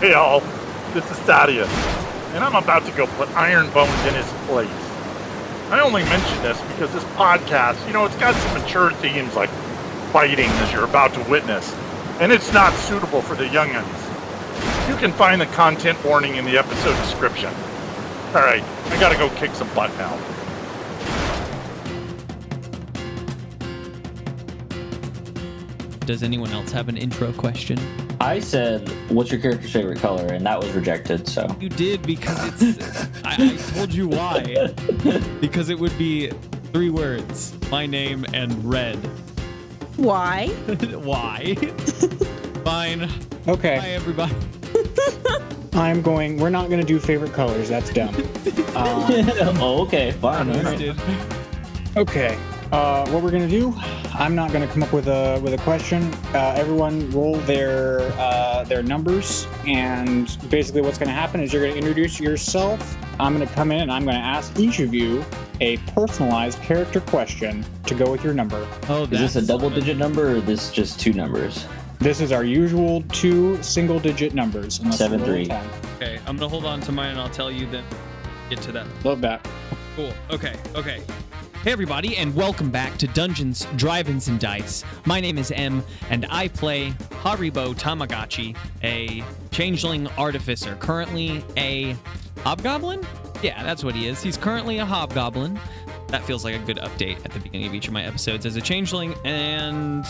Hey all, this is Thaddeus, and I'm about to go put Iron Bones in his place. I only mention this because this podcast, it's got some mature themes like fighting as you're about to witness, and it's not suitable for the young'uns. You can find the content warning in the episode description. Alright, I gotta go kick some butt now. Does anyone else have an intro question? I said, what's your character's favorite color? And that was rejected, so. You did because it's... I told you why. Because it would be 3 words. My name and red. Why? Why? Fine. Okay. Hi, everybody. We're not going to do favorite colors. That's dumb. Oh, okay, fine. All right. Okay. What we're going to do, I'm not going to come up with a question. Everyone roll their numbers, and basically what's going to happen is you're going to introduce yourself. I'm going to come in and I'm going to ask each of you a personalized character question to go with your number. Oh, Is this a double-digit number, or is this just 2 numbers? This is our usual 2 single-digit numbers. 7-3. Okay, I'm going to hold on to mine and I'll tell you then. Get to that. Love that. Cool. Okay. Hey everybody, and welcome back to Dungeons, Drive-Ins, and Dice. My name is M, and I play Haribo Tamagotchi, a changeling artificer, currently a hobgoblin? Yeah, that's what he is. He's currently a hobgoblin. That feels like a good update at the beginning of each of my episodes as a changeling, and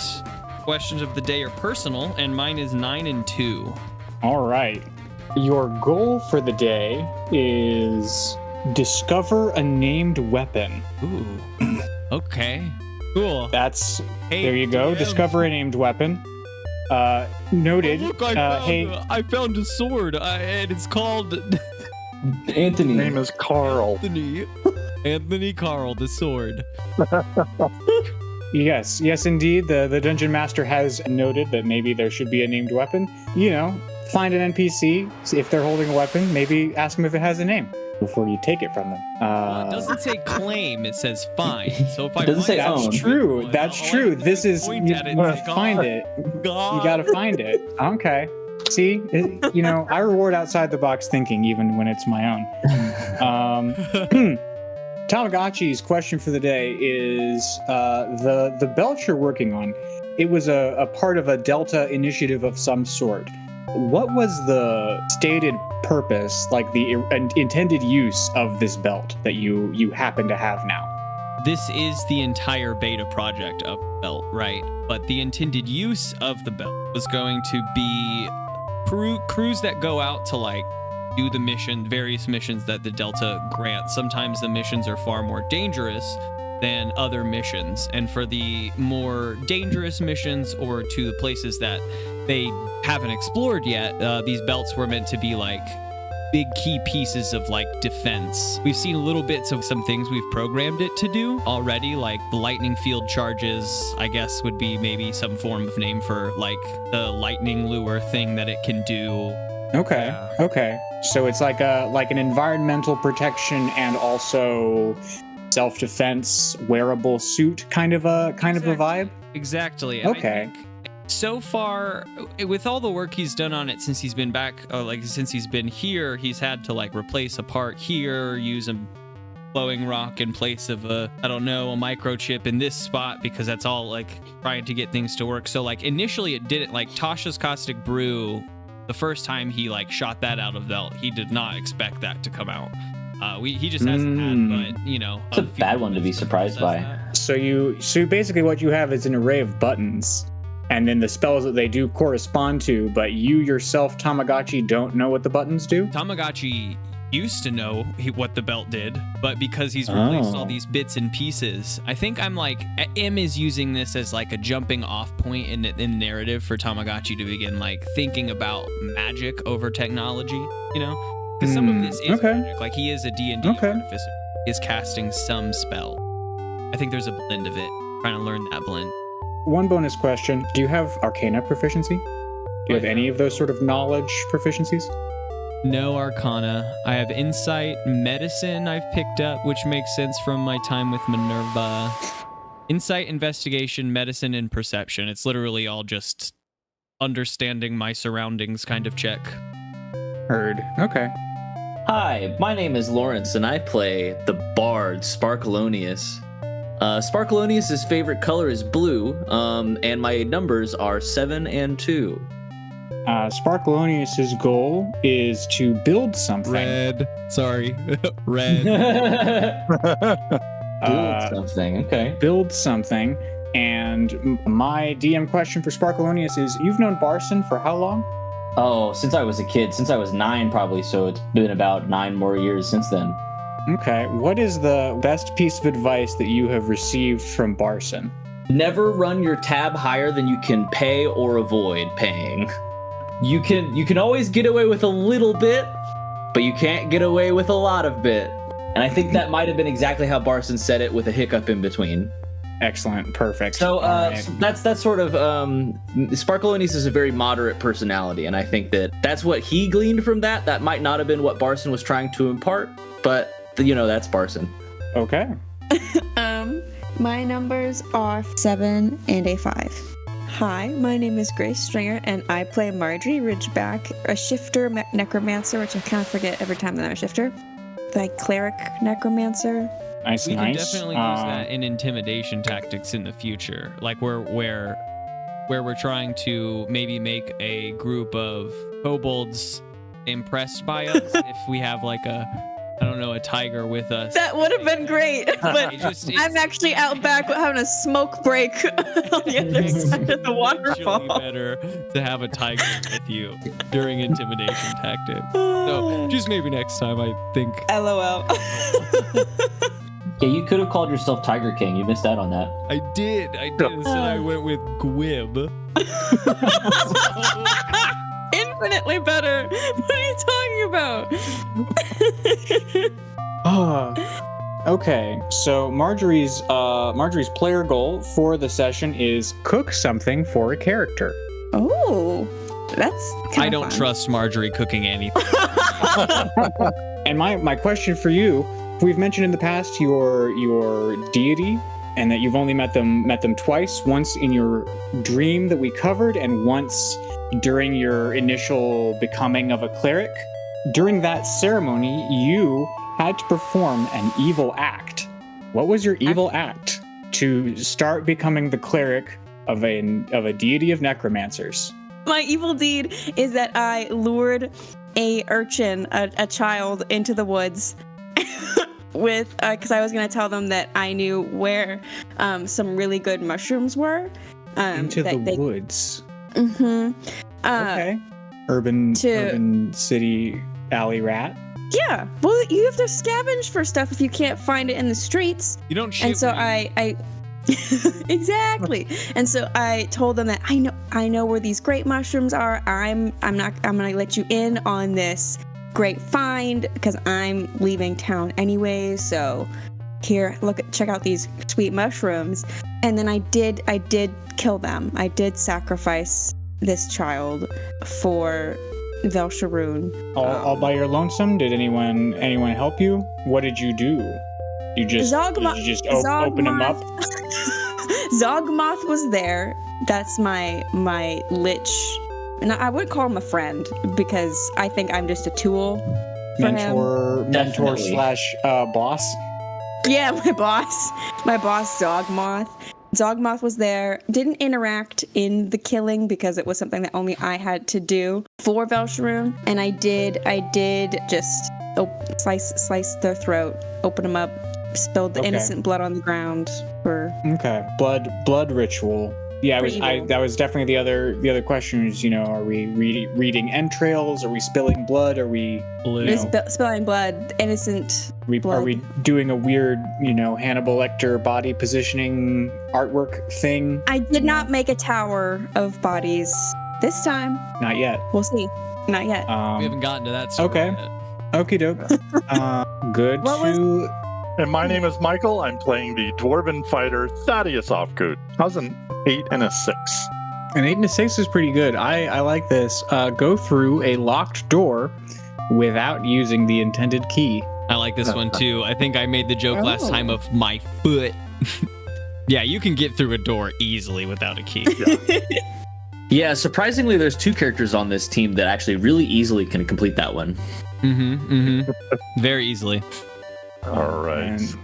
questions of the day are personal, and mine is 9 and 2. All right. Your goal for the day is discover a named weapon. Ooh. Okay. Cool. There you go. DM. Discover a named weapon. Noted. Look, I found a sword, and it's called Anthony. His name is Carl. Anthony Carl, the sword. Yes, indeed. The dungeon master has noted that maybe there should be a named weapon. Find an NPC. See if they're holding a weapon. Maybe ask them if it has a name before you take it from them. Well, it doesn't say claim, it says find. So if I Doesn't say find own. That's true. I'll That's true. This is point you at it and gotta say, find "God, it. God." You gotta find it. Okay. See, I reward outside the box thinking even when it's my own. Tamagotchi's question for the day is the belt you're working on. It was a part of a Delta initiative of some sort. What was the stated purpose, like the intended use of this belt that you happen to have now? This is the entire beta project of the belt, right? But the intended use of the belt was going to be crews that go out to do the various missions that the Delta grants. Sometimes the missions are far more dangerous than other missions, and for the more dangerous missions or to the places that they haven't explored yet, these belts were meant to be big key pieces of defense. We've seen little bits of some things we've programmed it to do already, like the lightning field charges, I guess would be maybe some form of name for the lightning lure thing that it can do. Okay. Yeah. Okay. So it's like an environmental protection and also self-defense wearable suit kind of a vibe. Exactly. And Okay. I think so far, with all the work he's done on it since he's been back, since he's been here, he's had to replace a part here, use a glowing rock in place of a microchip in this spot, because that's all trying to get things to work. So initially it didn't, Tasha's Caustic Brew, the first time he shot that out of belt, he did not expect that to come out. He just hasn't had, but It's a bad one to be surprised by. So basically what you have is an array of buttons, and then the spells that they do correspond to, but you yourself, Tamagotchi, don't know what the buttons do? Tamagotchi used to know what the belt did, but because he's replaced all these bits and pieces, I think M is using this as a jumping off point in narrative for Tamagotchi to begin thinking about magic over technology, because some of this is magic. He is a D&D artificer. He is casting some spell. I think there's a blend of it, trying to learn that blend. One bonus question. Do you have Arcana proficiency? Do you have any of those sort of knowledge proficiencies? No Arcana. I have Insight, Medicine I've picked up, which makes sense from my time with Minerva. Insight, Investigation, Medicine, and Perception. It's literally all just understanding my surroundings kind of check. Heard. Okay. Hi, my name is Lawrence, and I play the Bard Sparkleoneous. Sparkleoneous' favorite color is blue, and my numbers are 7 and 2. Sparkleoneous' goal is to build something. Red. Sorry. Red. Build something, okay. Build something. And my DM question for Sparkleoneous is, you've known Barson for how long? Oh, since I was a kid, since I was 9 probably, so it's been about 9 more years since then. Okay. What is the best piece of advice that you have received from Barson? Never run your tab higher than you can pay or avoid paying. You can always get away with a little bit, but you can't get away with a lot of bit. And I think that might have been exactly how Barson said it with a hiccup in between. Excellent. Perfect. So Right. that's sort of Sparkleoneous is a very moderate personality, and I think that's what he gleaned from that. That might not have been what Barson was trying to impart, but that's Barson. Okay. My numbers are 7 and a 5. Hi, my name is Grace Stringer, and I play Margery Ridgeback, a shifter necromancer, which I kind of forget every time that I'm a shifter. Like cleric necromancer. Nice. We nice. can definitely use that in intimidation tactics in the future, like where we're trying to maybe make a group of kobolds impressed by us if we have like a tiger with us. That would have been great, but I'm actually out back having a smoke break on the other side of the waterfall. It's better to have a tiger with you during intimidation tactics. So just maybe next time, I think. LOL. Yeah, you could have called yourself Tiger King. You missed out on that. I did. Instead, I went with Gwib. Infinitely better. What are you talking about? Okay, so Margery's player goal for the session is cook something for a character. Oh, that's I don't trust Margery cooking anything. And my question for you, we've mentioned in the past your deity, and that you've only met them twice, once in your dream that we covered, and once during your initial becoming of a cleric. During that ceremony, you had to perform an evil act. What was your evil act to start becoming the cleric of a deity of necromancers? My evil deed is that I lured a urchin, a child, into the woods with because I was going to tell them that I knew where some really good mushrooms were. Into the woods. Mm-hmm. Okay. Urban city alley rat. Yeah. Well, you have to scavenge for stuff if you can't find it in the streets. You don't shoot. And so I exactly. And so I told them that I know where these great mushrooms are. I'm gonna let you in on this great find because I'm leaving town anyway. So here, check out these sweet mushrooms. And then I did kill them. I did sacrifice this child for Velsharoon. All by your lonesome? Did anyone help you? What did you do? Did you just open him up? Zogmoth was there. That's my lich. And I would call him a friend because I think I'm just a tool for him. Definitely. / boss. Yeah, my boss, Zogmoth. Zogmoth was there, didn't interact in the killing because it was something that only I had to do for Velsharoon. And I did just slice their throat, open them up, spilled the innocent blood on the ground for... Okay, blood ritual. Yeah, that was definitely the other question is, are we reading entrails? Are we spilling blood? Are we spilling blood, innocent blood. Are we doing a weird, Hannibal Lecter body positioning artwork thing? I did not make a tower of bodies this time. Not yet. We'll see. Not yet. We haven't gotten to that story yet. Okie doke. Good And my name is Michael. I'm playing the dwarven fighter Thaddeus Ofkoot. How's an 8 and a 6? An 8 and a 6 is pretty good. I like this. Go through a locked door without using the intended key. I like this one too. I think I made the joke last time of my foot. Yeah, you can get through a door easily without a key. Yeah, surprisingly, there's 2 characters on this team that actually really easily can complete that one. Very easily. All right. And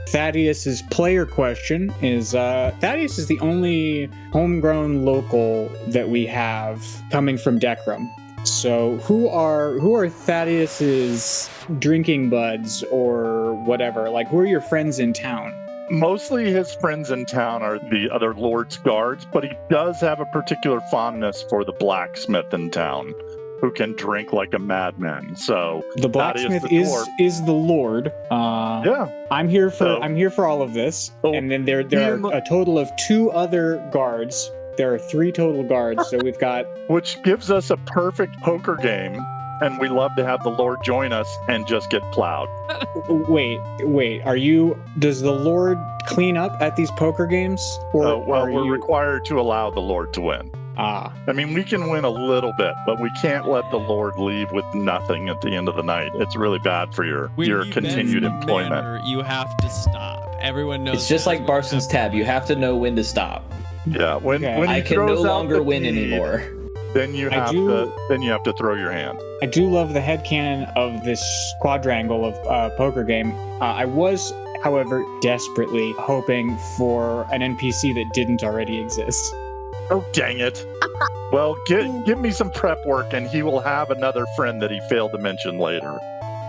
Thaddeus's player question is Thaddeus is the only homegrown local that we have coming from Decrum. So who are Thaddeus's drinking buds or whatever? Like, who are your friends in town? Mostly his friends in town are the other Lord's guards, but he does have a particular fondness for the blacksmith in town, who can drink like a madman. So The blacksmith Thaddeus the dwarf- is the Lord. Yeah. I'm here So- for all of this. Oh, And then there him- are a total of 2 other guards. There are 3 total guards. So we've got Which gives us a perfect poker game, and we love to have the Lord join us and just get plowed. wait. Does the Lord clean up at these poker games? Or Well, are we're you required to allow the Lord to win. I mean, we can win a little bit, but we can't let the Lord leave with nothing at the end of the night. It's really bad for your When he continued bends the employment. manner, you have to stop. Everyone knows. It's just like Barson's tab. You have to know when to stop. Yeah, when Okay. he I can no throws out longer the win deed, anymore. Then you I have do- to throw your hand. I do love the headcanon of this quadrangle of poker game. I was, however, desperately hoping for an NPC that didn't already exist. Oh, dang it. Well, give me some prep work, and he will have another friend that he failed to mention later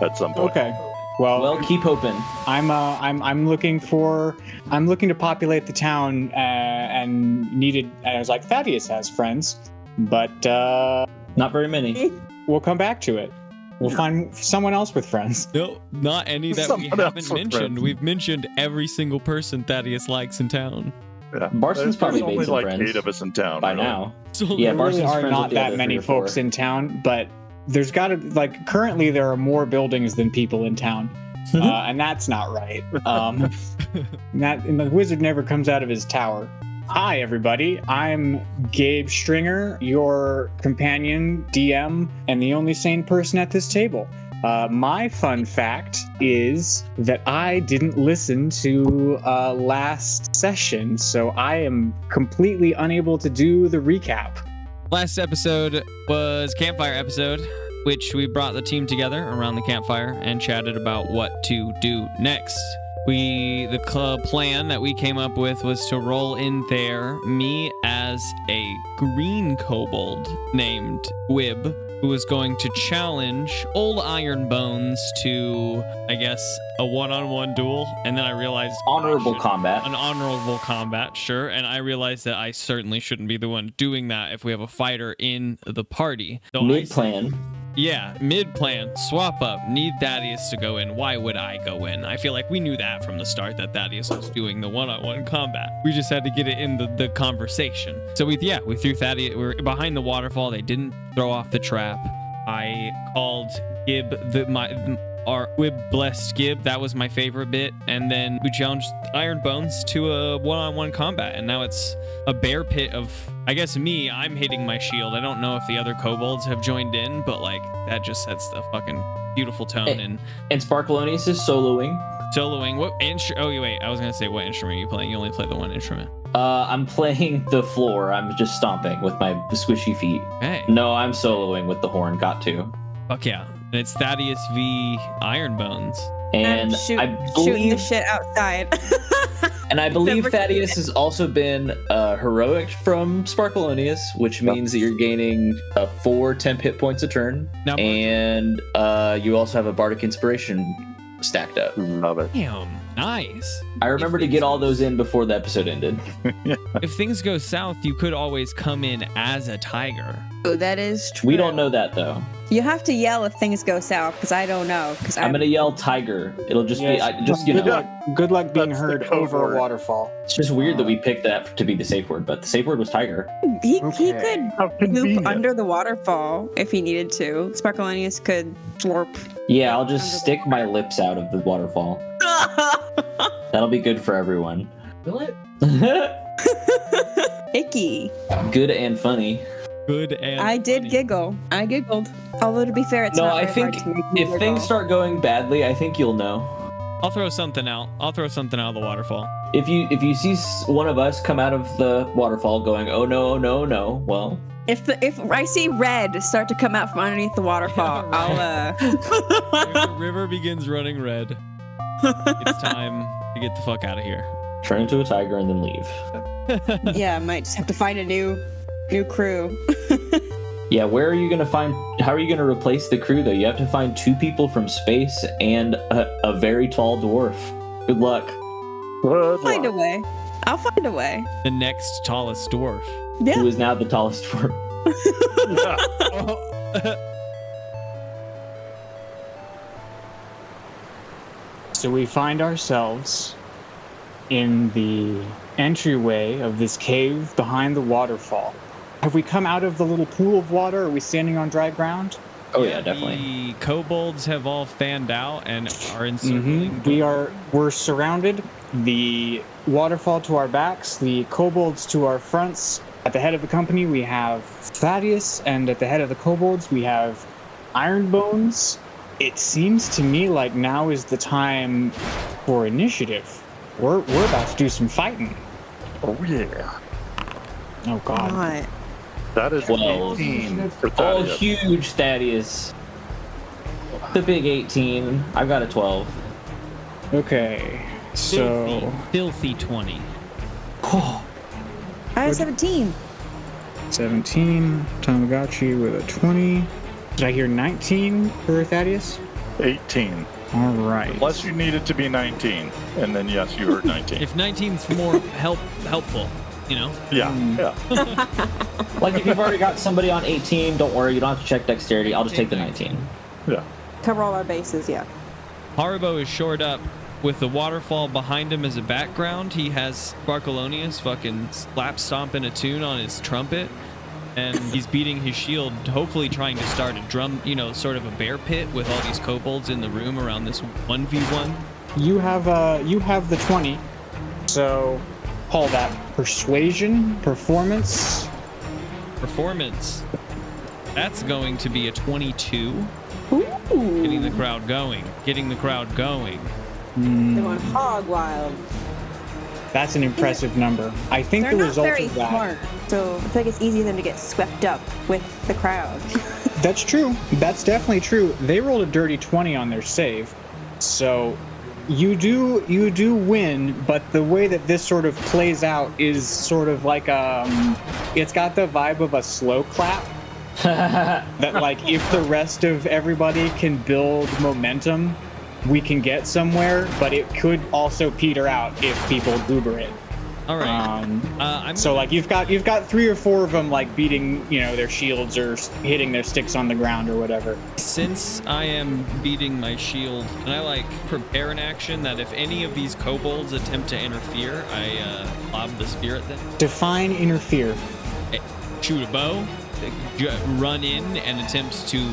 at some point. Okay. Well, Keep hoping. I'm looking to populate the town and needed. And I was like, Thaddeus has friends, but Not very many. we'll come back to it. We'll find someone else with friends. No, not any that we Someone else haven't with mentioned. friends. We've mentioned every single person Thaddeus likes in town. Yeah. Barson's probably There's made only some like friends 8 of us in town by really. now. So Yeah, There really Barson's are friends not with the that other many 3 or 4. folks in town, but there's got to currently there are more buildings than people in town, and that's not right. And the wizard never comes out of his tower. Hi, everybody. I'm Gabe Stringer, your companion, DM, and the only sane person at this table. My fun fact is that I didn't listen to last session, so I am completely unable to do the recap. last episode was campfire episode, which we brought the team together around the campfire and chatted about what to do next. The club plan that we came up with was to roll in there me as a green kobold named Wib, who was going to challenge old Iron Bones to, I guess, a one-on-one duel. And then I realized Honorable combat. an honorable combat, sure. And I realized that I certainly shouldn't be the one doing that if we have a fighter in the party. So Mid plan. Yeah, mid-plan, swap up, need Thaddeus to go in. Why would I go in? I feel like we knew that from the start that Thaddeus was doing the one-on-one combat. We just had to get it in the conversation. So we threw Thaddeus, we were behind the waterfall. They didn't throw off the trap. I called Gib, our Wib blessed Gib. That was my favorite bit. And then we challenged Iron Bones to a one-on-one combat. And now it's a bear pit of, I guess I'm hitting my shield. I don't know if the other kobolds have joined in, but like that just sets the fucking beautiful tone. Hey. And Sparkleoneous is soloing. What instrument? Oh, wait, I was gonna say, what instrument are you playing? You only play the one instrument. I'm playing the floor. I'm just stomping with my squishy feet. Hey. No, I'm soloing with the horn. Got to. Fuck yeah. And it's Thaddeus v Iron Bones. And I'm shooting the shit outside. And I believe Never Thaddeus has also been heroic from Sparkleoneous, which means that you're gaining 4 temp hit points a turn. Now, And you also have a bardic inspiration stacked up. Love it. damn, nice. I remember to get all those in before the episode ended. If things go south, you could always come in as a tiger. Oh, that is true. We don't know that though. You have to yell if things go south, because I don't know. Because I'm gonna yell tiger. It'll just Yes. be Good luck being That's the heard code over word. a waterfall. It's just weird that we picked that to be the safe word, but the safe word was tiger. he Okay. could How poop convenient. under the waterfall if he needed to. Sparkleoneous could slurp. Yeah, I'll just stick my lips out of the waterfall. That'll be good for everyone. Will it? Icky. Good and funny. Good and I did funny. giggle. I giggled. Although to be fair, it's No, not I very think hard to make me if giggle. things start going badly, I think you'll know. I'll throw something out. I'll throw something out of the waterfall. If you see one of us come out of the waterfall going, oh no, no, no, well, If I see red start to come out from underneath the waterfall, Yeah, If the river begins running red, it's time to get the fuck out of here. turn into a tiger and then leave. yeah, I might just have to find a new crew. Yeah, where are you gonna find? How are you gonna replace the crew though? You have to find 2 people from space and a very tall dwarf. Good luck. Good Find a luck. way. I'll find a way. The next tallest dwarf. Yeah. Who is now the tallest dwarf? Yeah. So we find ourselves in the entryway of this cave behind the waterfall. Have we come out of the little pool of water? Are we standing on dry ground? Oh yeah, definitely. The kobolds have all fanned out and are encircling. We're surrounded. The waterfall to our backs, the kobolds to our fronts. At the head of the company, we have Thaddeus, and at the head of the kobolds, we have Ironbones. It seems to me like now is the time for initiative. We're about to do some fighting. Oh yeah. Oh God. What? That is 12. 18 for Oh, Thaddeus. huge Thaddeus. The big 18. I've got a 12. Okay. So Filthy 20. I have 17. 17. Tamagotchi with a 20. Did I hear 19 for Thaddeus? 18. All right. Unless you need it to be 19. And then, yes, you heard 19. If 19's more helpful, you know? Yeah, yeah. Like if you've already got somebody on 18, don't worry, you don't have to check dexterity. I'll just take the 19. Yeah. Cover all our bases, yeah. Haribo is shored up with the waterfall behind him as a background. He has Sparkleoneous fucking slap stomping a tune on his trumpet, and he's beating his shield, hopefully trying to start a drum, sort of a bear pit with all these kobolds in the room around this 1v1. You have the 20. So call that persuasion, performance. Performance. That's going to be a 22. Ooh. Getting the crowd going. They went hog wild. That's an impressive number. I think They're the not result very of that. smart, so I feel like it's easy for them to get swept up with the crowd. That's true. That's definitely true. They rolled a dirty 20 on their save. So you do win, but the way that this sort of plays out is sort of like it's got the vibe of a slow clap. That like if the rest of everybody can build momentum, we can get somewhere, but it could also peter out if people goober it. All right. So like you've got 3 or 4 of them like beating their shields or hitting their sticks on the ground or whatever. Since I am beating my shield, and I prepare an action that if any of these kobolds attempt to interfere, I lob the spear at them. Define interfere. Shoot a bow, run in and attempt to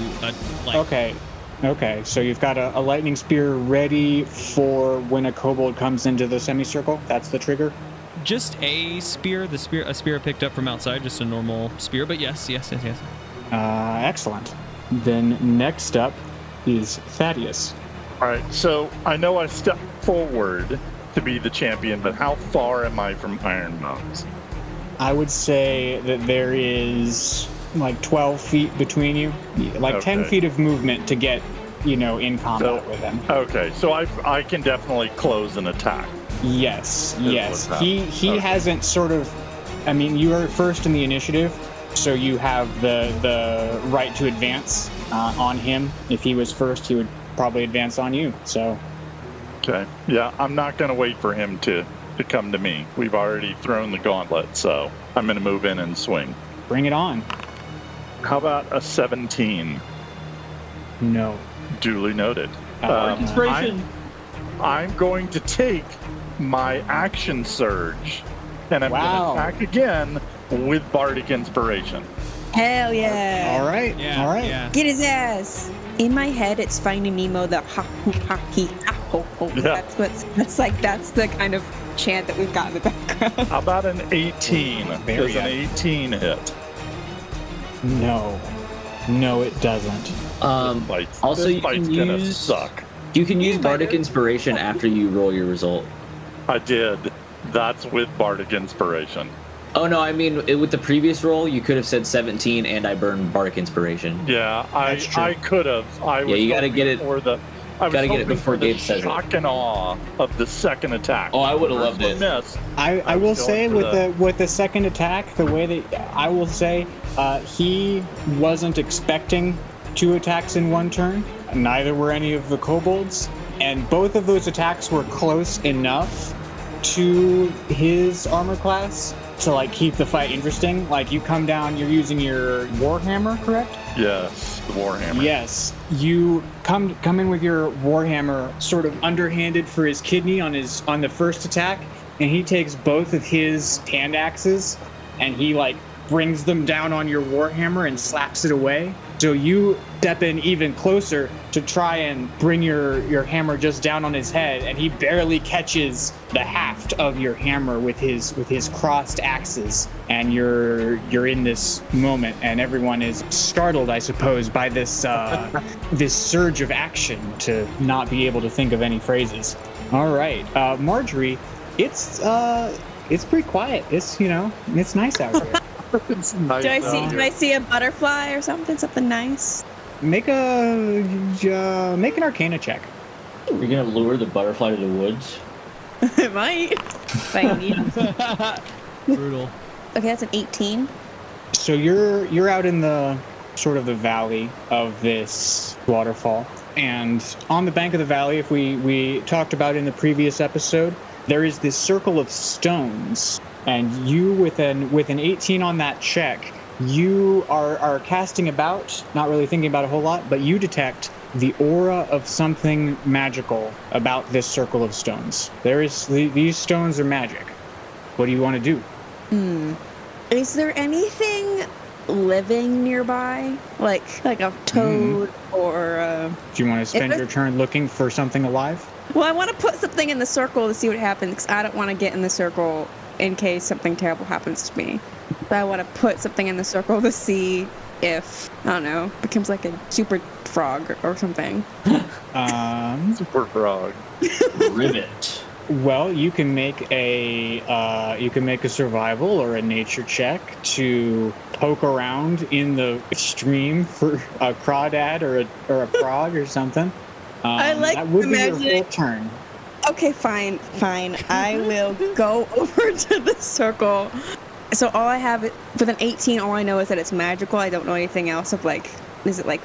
Okay, so you've got a lightning spear ready for when a kobold comes into the semicircle. That's the trigger. Just a spear, a spear I picked up from outside, just a normal spear. But yes. Excellent. Then next up is Thaddeus. All right, so I know I stepped forward to be the champion, but how far am I from Iron Bones? I would say that there is like 12 feet between you, like 10 feet of movement to get, in combat with him. Okay, so I can definitely close an attack. Yes. what's He hasn't sort of. I mean, you are first in the initiative, so you have the right to advance on him. If he was first, he would probably advance on you. So. Okay, yeah, I'm not going to wait for him to come to me. We've already thrown the gauntlet, so I'm going to move in and swing. Bring it on. How about a 17? No. Duly noted. Inspiration. I'm going to take my action surge, and I'm Wow. going to attack again with Bardic Inspiration. Hell yeah. All right. Yeah. All right. Yeah. Get his ass. In my head, it's Finding Nemo, the ha hoo ha he ha ho ho. Yeah. That's the kind of chant that we've got in the background. How about an 18? Very Does an 18 hit? No, it doesn't. Also, this you fight's can gonna use suck. You can use Yeah, Bardic better. Inspiration after you roll your result. I did. That's with Bardic Inspiration. Oh no, I mean with the previous roll, you could have said 17, and I burned Bardic Inspiration. Yeah, That's true. I could have. You gotta get it. I was Gotta get it hoping before for the Gabe says it. shock and awe of the second attack. Oh, I would have First loved one it. missed. I will was say going for with the second attack, the way that I will say he wasn't expecting 2 attacks in one turn. Neither were any of the kobolds, and both of those attacks were close enough to his armor class to like keep the fight interesting. Like you come down, you're using your warhammer, correct? Yes, the Warhammer. Yes, you come in with your warhammer, sort of underhanded for his kidney on the first attack, and he takes both of his hand axes, and he like brings them down on your warhammer and slaps it away. So you step in even closer to try and bring your hammer just down on his head, and he barely catches the haft of your hammer with his crossed axes. And you're in this moment, and everyone is startled, I suppose, by this this surge of action to not be able to think of any phrases. All right, Margery, it's pretty quiet. It's it's nice out here. It's nice Do I out see? here. Do I see a butterfly or something? Something nice? Make an Arcana check. You're gonna lure the butterfly to the woods. It might. If I need it. Brutal. Okay, that's an 18. So you're out in the sort of the valley of this waterfall, and on the bank of the valley, if we talked about in the previous episode, there is this circle of stones, and you with an 18 on that check, you are casting about, not really thinking about a whole lot, but you detect the aura of something magical about this circle of stones. These stones are magic. What do you want to do? Is there anything living nearby, like a toad or a... Do you want to spend If it- your turn looking for something alive? Well, I want to put something in the circle to see what happens, because I don't want to get in the circle in case something terrible happens to me. But I want to put something in the circle to see if, I don't know, becomes like a super frog or something. Super frog. Rivet. Well, you can make a survival or a nature check to poke around in the stream for a crawdad or a frog or something. I like that would be your imagining- full turn. Okay, fine. I will go over to the circle. So all I have with an 18, all I know is that it's magical. I don't know anything else of like, is it like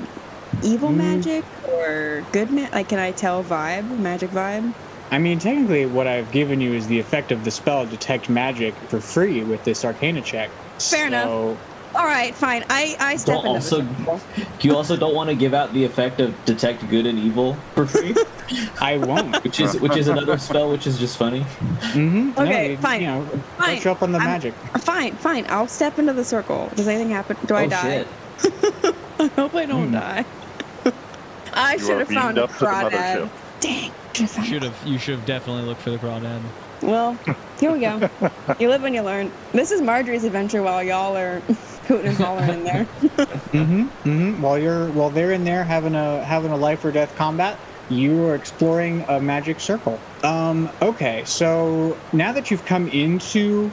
evil magic or good like can I tell magic vibe? I mean, technically, what I've given you is the effect of the spell Detect Magic for free with this Arcana check. Fair enough. All right, fine. I step into the circle. You also don't want to give out the effect of Detect Good and Evil for free, I won't. which is another spell, which is just funny. Mm-hmm. Okay, fine. Fine. Brush up on the magic. Fine. I'll step into the circle. Does anything happen? Do I Oh, die? shit. I hope I don't die. I You should are have beamed found a up to the crawdad. mothership. Dang. You should have definitely looked for the crawdad. Well, here we go. You live and you learn. This is Margery's adventure while y'all are hooting and hollering in there. While they're in there having a life or death combat, you are exploring a magic circle. Okay, so now that you've come into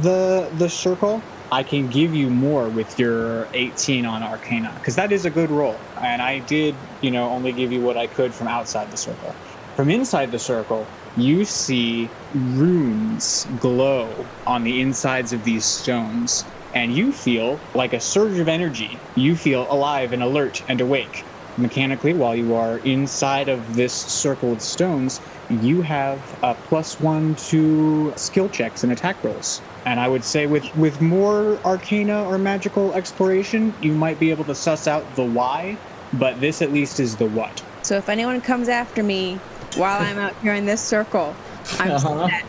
the circle, I can give you more with your 18 on Arcana, because that is a good roll. And I did, only give you what I could from outside the circle. From inside the circle, you see runes glow on the insides of these stones, and you feel like a surge of energy. You feel alive and alert and awake. Mechanically, while you are inside of this circle of stones, you have a +1 to skill checks and attack rolls. And I would say with more Arcana or magical exploration, you might be able to suss out the why, but this at least is the what. So if anyone comes after me while I'm out here in this circle, I'm dead.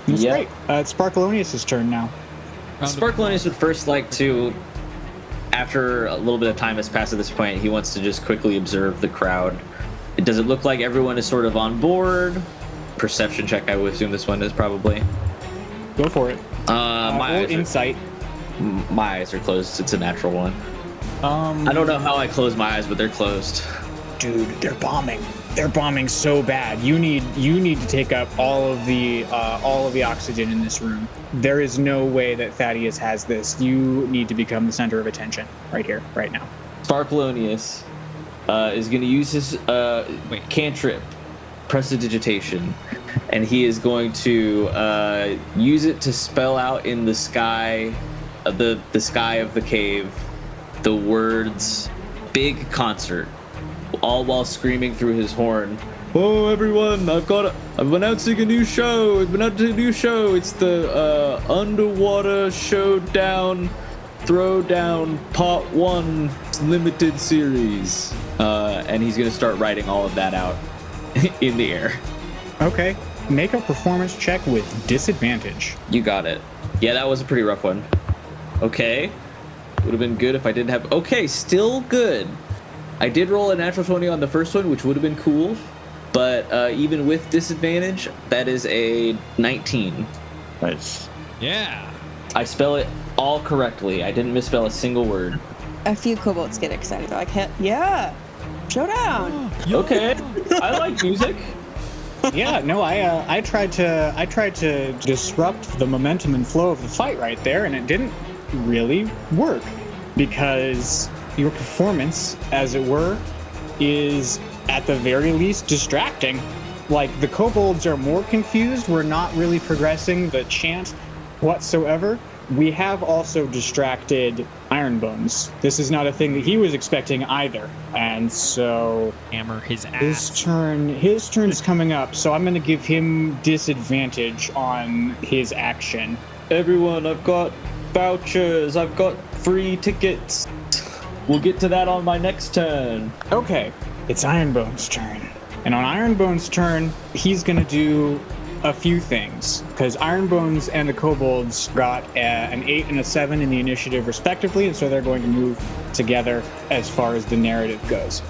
That's Yep. great. It's Sparkleoneous' turn now. Sparkleoneous would first like to, after a little bit of time has passed at this point, he wants to just quickly observe the crowd. Does it look like everyone is sort of on board? Perception check, I would assume this one is probably. Go for it. My Or eyes insight. my eyes are closed. It's a natural one. I I don't know how I close my eyes, but they're closed. Dude, they're bombing. they're bombing so bad. You need to take up all of the oxygen in this room. There is no way that Thaddeus has this. You need to become the center of attention right here, right now. Sparkleoneous is going to use his cantrip, prestidigitation, and he is going to use it to spell out in the sky, the sky of the cave, the words "big concert," all while screaming through his horn. Oh, everyone! I'm announcing a new show. It's the Underwater Showdown Throwdown Part 1 limited series. And he's gonna start writing all of that out in the air. Okay. Make a performance check with disadvantage. You got it. Yeah, that was a pretty rough one. Okay. Would have been good if I didn't have... Okay, still good. I did roll a natural 20 on the first one, which would have been cool. But even with disadvantage, that is a 19. Nice. Yeah. I spell it all correctly. I didn't misspell a single word. A few kobolds get excited. They're like, "Hell yeah, showdown!" Okay. I like music. Yeah, no, I tried to disrupt the momentum and flow of the fight right there, and it didn't really work because your performance, as it were, is at the very least distracting. Like, the kobolds are more confused. We're not really progressing the chant whatsoever. We have also distracted Ironbones. This is not a thing that he was expecting either. And so Hammer his ass. his turn is coming up, so I'm going to give him disadvantage on his action. Everyone, I've got vouchers. I've got free tickets. We'll get to that on my next turn. Okay, it's Ironbone's turn. And on Ironbone's turn, he's going to do a few things, because Ironbones and the kobolds got an 8 and a 7 in the initiative respectively, and so they're going to move together as far as the narrative goes.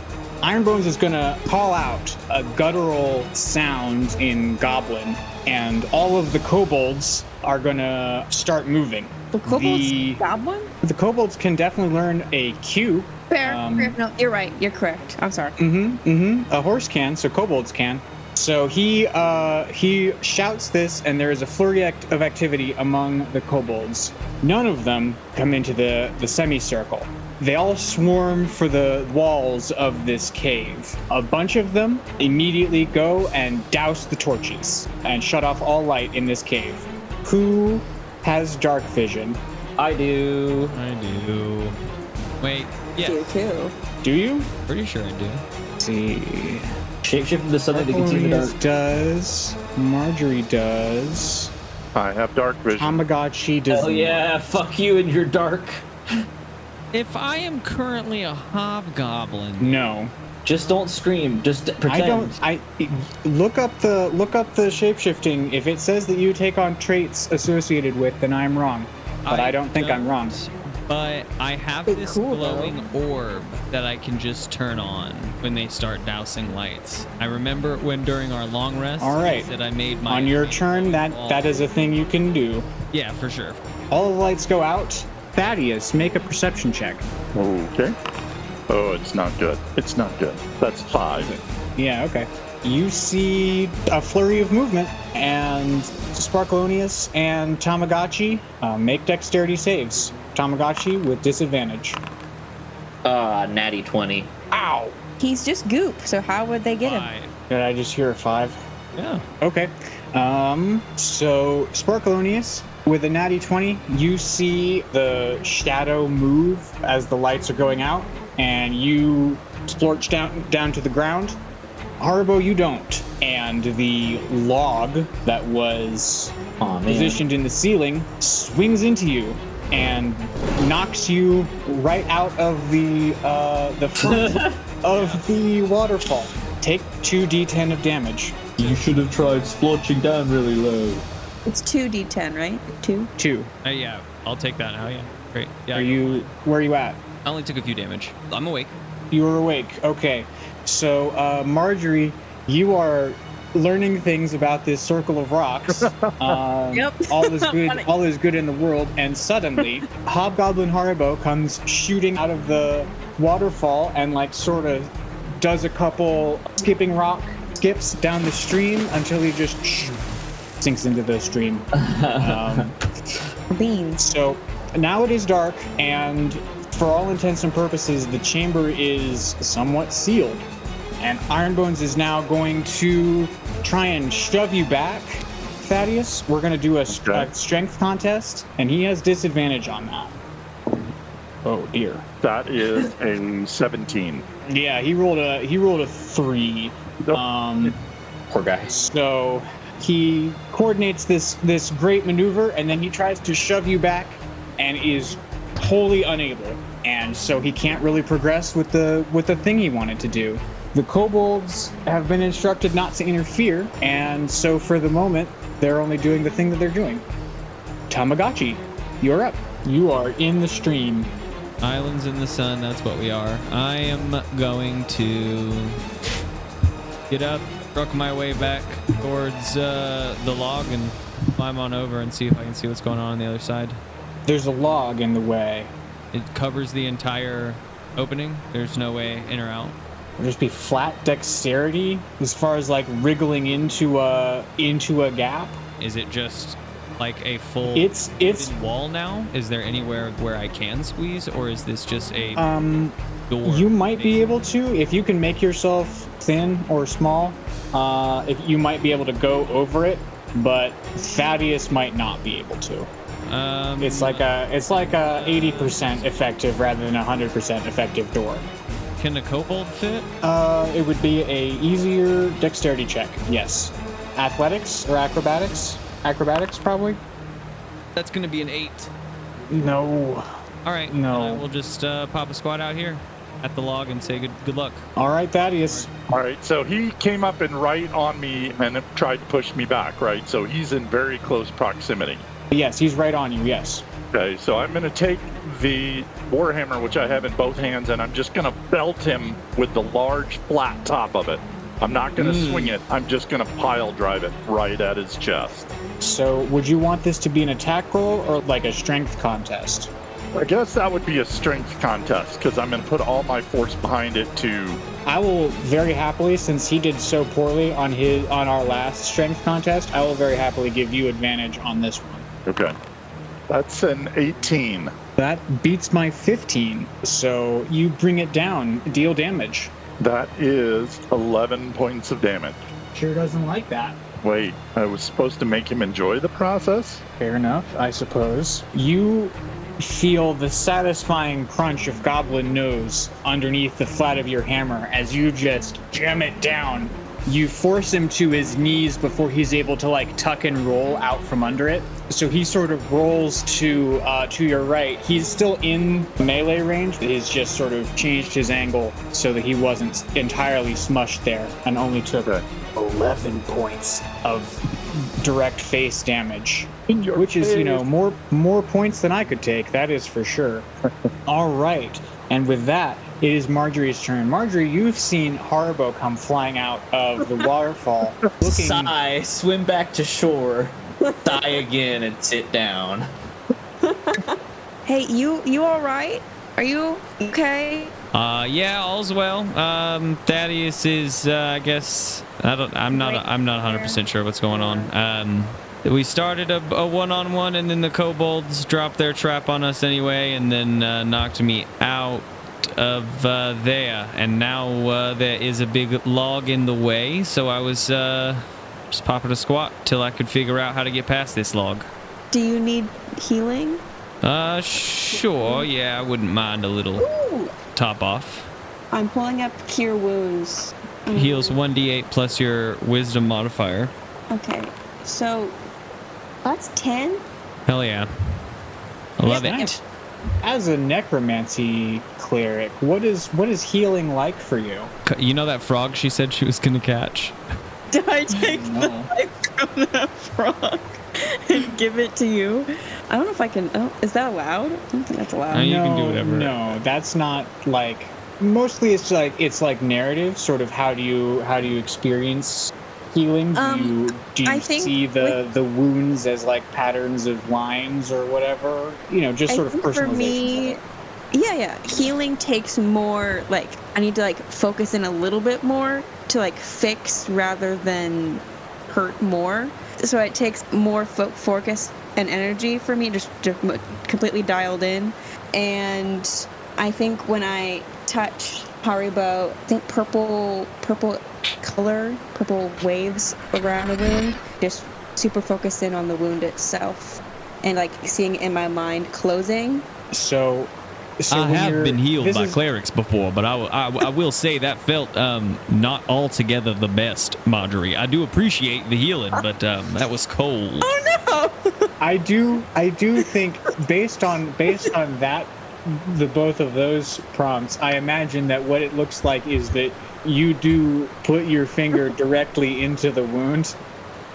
Ironbones is going to call out a guttural sound in Goblin, and all of the kobolds are going to start moving. The kobolds goblin? The kobolds can definitely learn a cue. Fair. No, you're right. You're correct. I'm sorry. A horse can, so kobolds can. So he shouts this, and there is a flurry of activity among the kobolds. None of them come into the semicircle. They all swarm for the walls of this cave. A bunch of them immediately go and douse the torches and shut off all light in this cave. Who has dark vision? I do. Wait, yeah. You too. Do you? Pretty sure I do. Let's see. Shapeshift into something that can see in the dark. Sparkleoneous does. Margery does. I have dark vision. Tamagotchi does. Hell yeah, fuck you and your dark. If I am currently a hobgoblin, No. Just don't scream. Just pretend. Look up the shapeshifting. If it says that you take on traits associated with, then I'm wrong. But I don't think I'm wrong. But I have Pretty this cool, glowing orb that I can just turn on when they start dousing lights. I remember when during our long rest, All right. that I made my On your own turn, wall. that is a thing you can do. Yeah, for sure. All the lights go out. Thaddeus, make a perception check. Okay. Oh, it's not good. It's not good. That's 5. Yeah, okay. You see a flurry of movement, and Sparkleoneous and Tamagotchi make dexterity saves. Tamagotchi with disadvantage. Natty 20. Ow! He's just goop, so how would they get him? Fine. Did I just hear a 5? Yeah. Okay. So Sparkleoneous, with a natty 20, you see the shadow move as the lights are going out, and you splorch down to the ground. Haribo, you don't. And the log that was positioned in the ceiling swings into you and knocks you right out of the front of the waterfall. Take 2d10 of damage. You should have tried splotching down really low. It's 2d10, right? 2? 2. Yeah, I'll take that now. Yeah, great. Yeah. Where are you at? I only took a few damage. I'm awake. You are awake. Okay. So, Margery, you are learning things about this circle of rocks. Yep. All is good in the world, and suddenly Hobgoblin Haribo comes shooting out of the waterfall and sort of does a couple skipping rock skips down the stream until he just sinks into the stream. Beans. So now it is dark, and for all intents and purposes, the chamber is somewhat sealed. And Ironbones is now going to try and shove you back, Thaddeus. We're going to do a strength contest, and he has disadvantage on that. Oh dear. That is a 17. Yeah, he rolled a 3. Poor guy. So he coordinates this great maneuver, and then he tries to shove you back, and is wholly unable. And so he can't really progress with the thing he wanted to do. The kobolds have been instructed not to interfere, and so for the moment, they're only doing the thing that they're doing. Tamagotchi, you're up. You are in the stream. Islands in the sun, that's what we are. I am going to get up, truck my way back towards the log and climb on over and see if I can see what's going on the other side. There's a log in the way. It covers the entire opening. There's no way in or out. It'll just be flat dexterity as far as like wriggling into a gap. Is it just like a full It's wall now? Is there anywhere where I can squeeze, or is this just a door? You might be able to if you can make yourself thin or small. If you might be able to go over it, but Thaddeus might not be able to. It's like a 80% effective rather than 100% effective door. Can a kobold fit? It would be a easier dexterity check. Yes. Athletics or acrobatics? Acrobatics, probably. That's gonna be an 8. No. All right. No. Then I will just pop a squat out here at the log and say good luck. All right, Thaddeus. All right, so he came up and right on me and tried to push me back, right? So he's in very close proximity. Yes, he's right on you. Yes. Okay, so I'm going to take the warhammer, which I have in both hands, and I'm just going to belt him with the large flat top of it. I'm not going to swing it. I'm just going to pile drive it right at his chest. So, would you want this to be an attack roll or like a strength contest? I guess that would be a strength contest because I'm going to put all my force behind it to... I will very happily, since he did so poorly on our last strength contest, I will very happily give you advantage on this one. Okay. That's an 18. That beats my 15. So you bring it down, deal damage. That is 11 points of damage. Sure doesn't like that. Wait, I was supposed to make him enjoy the process? Fair enough, I suppose. You feel the satisfying crunch of goblin nose underneath the flat of your hammer as you just jam it down. You force him to his knees before he's able to like tuck and roll out from under it. So he sort of rolls to your right. He's still in melee range. He's just sort of changed his angle so that he wasn't entirely smushed there and only took 11 points of direct face damage, which is, you know, more points than I could take. That is for sure. All right. And with that, it is Margery's turn. Margery, you've seen Haribo come flying out of the waterfall. Sigh, swim back to shore, sigh again, and sit down. Hey, you all right? Are you okay? Yeah, all's well. Thaddeus is, I guess, I'm not 100% sure what's going on. We started a one-on-one, and then the kobolds dropped their trap on us anyway, and then knocked me out of there. And now there is a big log in the way, so I was just popping a squat till I could figure out how to get past this log. Do you need healing? Sure. Yeah, I wouldn't mind a little top off. I'm pulling up Cure Wounds. Heals 1d8 plus your wisdom modifier. Okay, so that's 10. Hell yeah. I love Yeah. it. As a necromancy cleric, what is healing like for you? You know that frog she said she was gonna catch? Do I take the life from that frog and give it to you? I don't know if I can. Oh, is that allowed? I don't think that's allowed. You can do whatever. No, that's not like. Mostly, it's like narrative. Sort of how do you experience healing? Do you I think see the wounds as like patterns of lines or whatever? You know, just sort of I think for personalization. me, Yeah. Healing takes more, like, I need to, like, focus in a little bit more to, like, fix rather than hurt more. So it takes more focus and energy for me, just completely dialed in. And I think when I touch Haribo, I think purple waves around the wound, just super focused in on the wound itself and, like, seeing it in my mind closing. So I have been healed by is- clerics before, but I will say that felt not altogether the best, Margery. I do appreciate the healing, but that was cold. Oh no! I do think based on that, the both of those prompts, I imagine that what it looks like is that you do put your finger directly into the wound,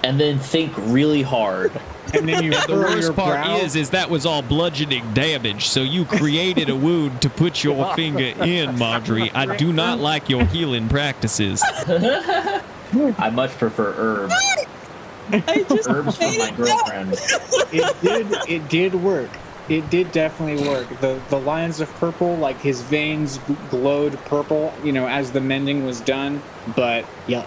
And then think really hard. and then you The furrow your worst part brow. is that was all bludgeoning damage, so you created a wound to put your finger in, Margery. I do not like your healing practices. I much prefer herbs. I just Herbs from made my it girlfriend. It did work. It did definitely work. The lines of purple, like his veins glowed purple, as the mending was done. But yuck.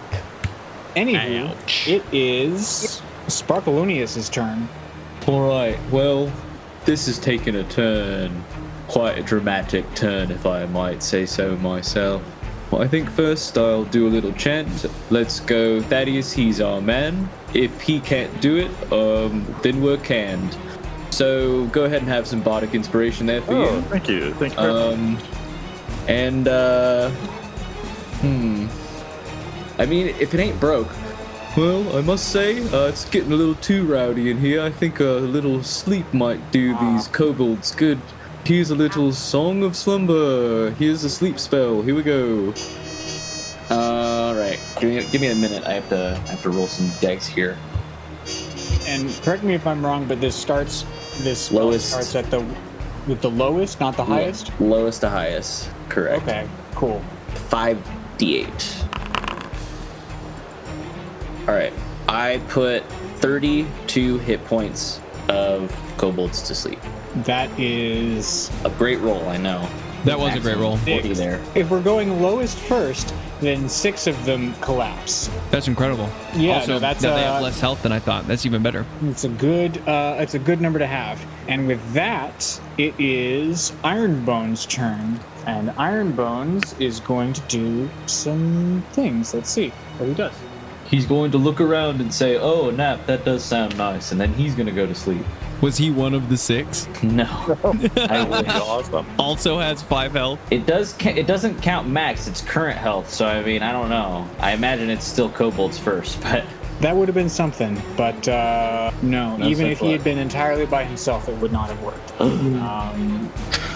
Anywho, Ouch. it is Sparkleoneous' turn. Alright, well, this is taking a turn. Quite a dramatic turn, if I might say so myself. Well, I think first I'll do a little chant. Let's go, Thaddeus, he's our man. If he can't do it, then we're canned. So go ahead and have some bardic inspiration there for you. Thank you. Thank you very much. And I mean, if it ain't broke, well, I must say, it's getting a little too rowdy in here. I think a little sleep might do these kobolds good. Here's a little song of slumber. Here's a sleep spell. Here we go. All right, give me a minute. I have to roll some dice here. And correct me if I'm wrong, but this spell Lowest. starts with the lowest, not the highest. Lowest to highest. Correct. Okay, cool. 5d8. All right, I put 32 hit points of kobolds to sleep. That is A great roll, I know. That was a great roll. 40 there. If we're going lowest first, then 6 of them collapse. That's incredible. Yeah, also, no, that's that they have less health than I thought. That's even better. it's a good number to have. And with that, it is Ironbone's turn. And Ironbones is going to do some things. Let's see what he does. He's going to look around and say, "Oh, nap, that does sound nice," and then he's going to go to sleep. Was he one of the 6? No, I wish. Awesome. Also has 5 health. It doesn't count max. It's current health. So I mean, I don't know. I imagine it's still kobolds first, but That would have been something, but no. No Even such if he had luck. been entirely by himself, it would not have worked.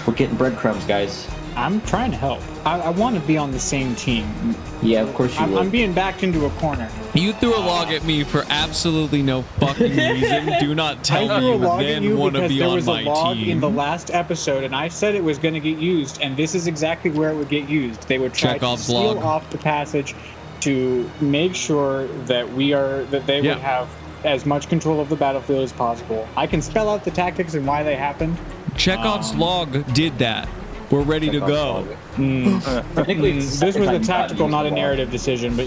we're getting breadcrumbs, guys. I'm trying to help. I want to be on the same team. Yeah, of course you I'm would. being backed into a corner. You threw a log at me for absolutely no fucking reason. Do not tell I me threw a you log at then you want to because be there on was a my log team. in the last episode, and I said it was going to get used, and this is exactly where it would get used. They would try Chekhov's to seal log. off the passage to make sure that they Yeah. would have as much control of the battlefield as possible. I can spell out the tactics and why they happened. Chekhov's log did that. We're ready to go. Technically, it's the This second was time a you've tactical, gotten not a used the narrative decision, but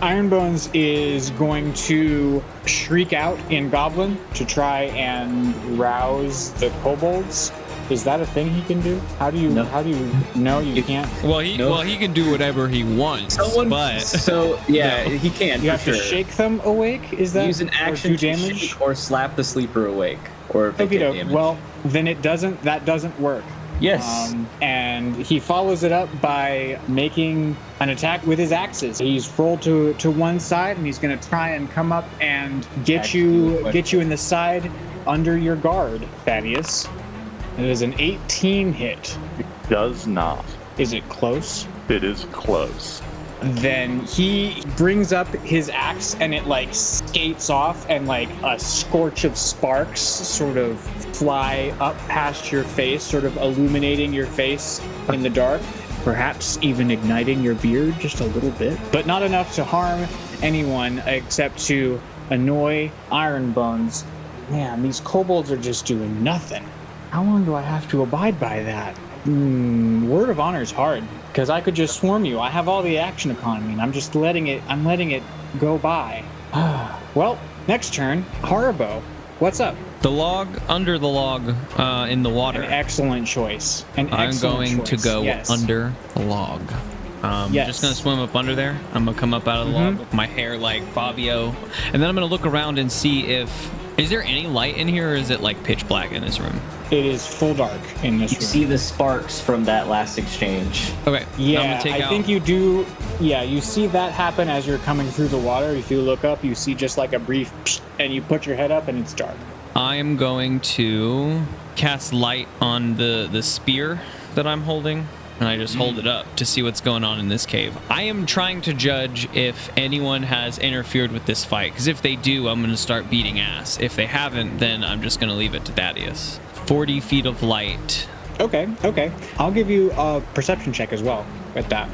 Ironbones is going to shriek out in Goblin to try and rouse the kobolds. Is that a thing he can do? How do you no, you can't. Well, he can do whatever he wants, but So yeah, he can. You for have to sure. shake them awake? Is that Use an action or do to damage? shake or slap the sleeper awake, or if they Okay, get damage. well, then that doesn't work. yes. And he follows it up by making an attack with his axes. He's rolled to one side, and he's going to try and come up and get you in the side under your guard, Thaddeus. It is an 18 hit. Does not. Is it close? It is close. Then he brings up his axe and it like skates off, and like a scorch of sparks sort of fly up past your face, sort of illuminating your face in the dark, perhaps even igniting your beard just a little bit, but not enough to harm anyone except to annoy Ironbones. Man, these kobolds are just doing nothing. How long do I have to abide by that? Word of honor is hard because I could just swarm you. I have all the action economy, and I'm letting it go by. Well, next turn, Haribo. What's up? The log, under the log, in the water. An excellent choice. I'm going to go yes. under the log. Yes. Just gonna swim up under there. I'm gonna come up out of the log with my hair like Fabio, and then I'm gonna look around and see is there any light in here, or is it like pitch black in this room? It is full dark in this You room. see the sparks from that last exchange. Okay. Yeah, I think you do. Yeah, you see that happen as you're coming through the water. If you look up, you see just like a brief psh, and you put your head up and it's dark. I am going to cast light on the spear that I'm holding, and I just hold it up to see what's going on in this cave. I am trying to judge if anyone has interfered with this fight, because if they do, I'm going to start beating ass. If they haven't, then I'm just going to leave it to Thaddeus. 40 feet of light. Okay. I'll give you a perception check as well at that.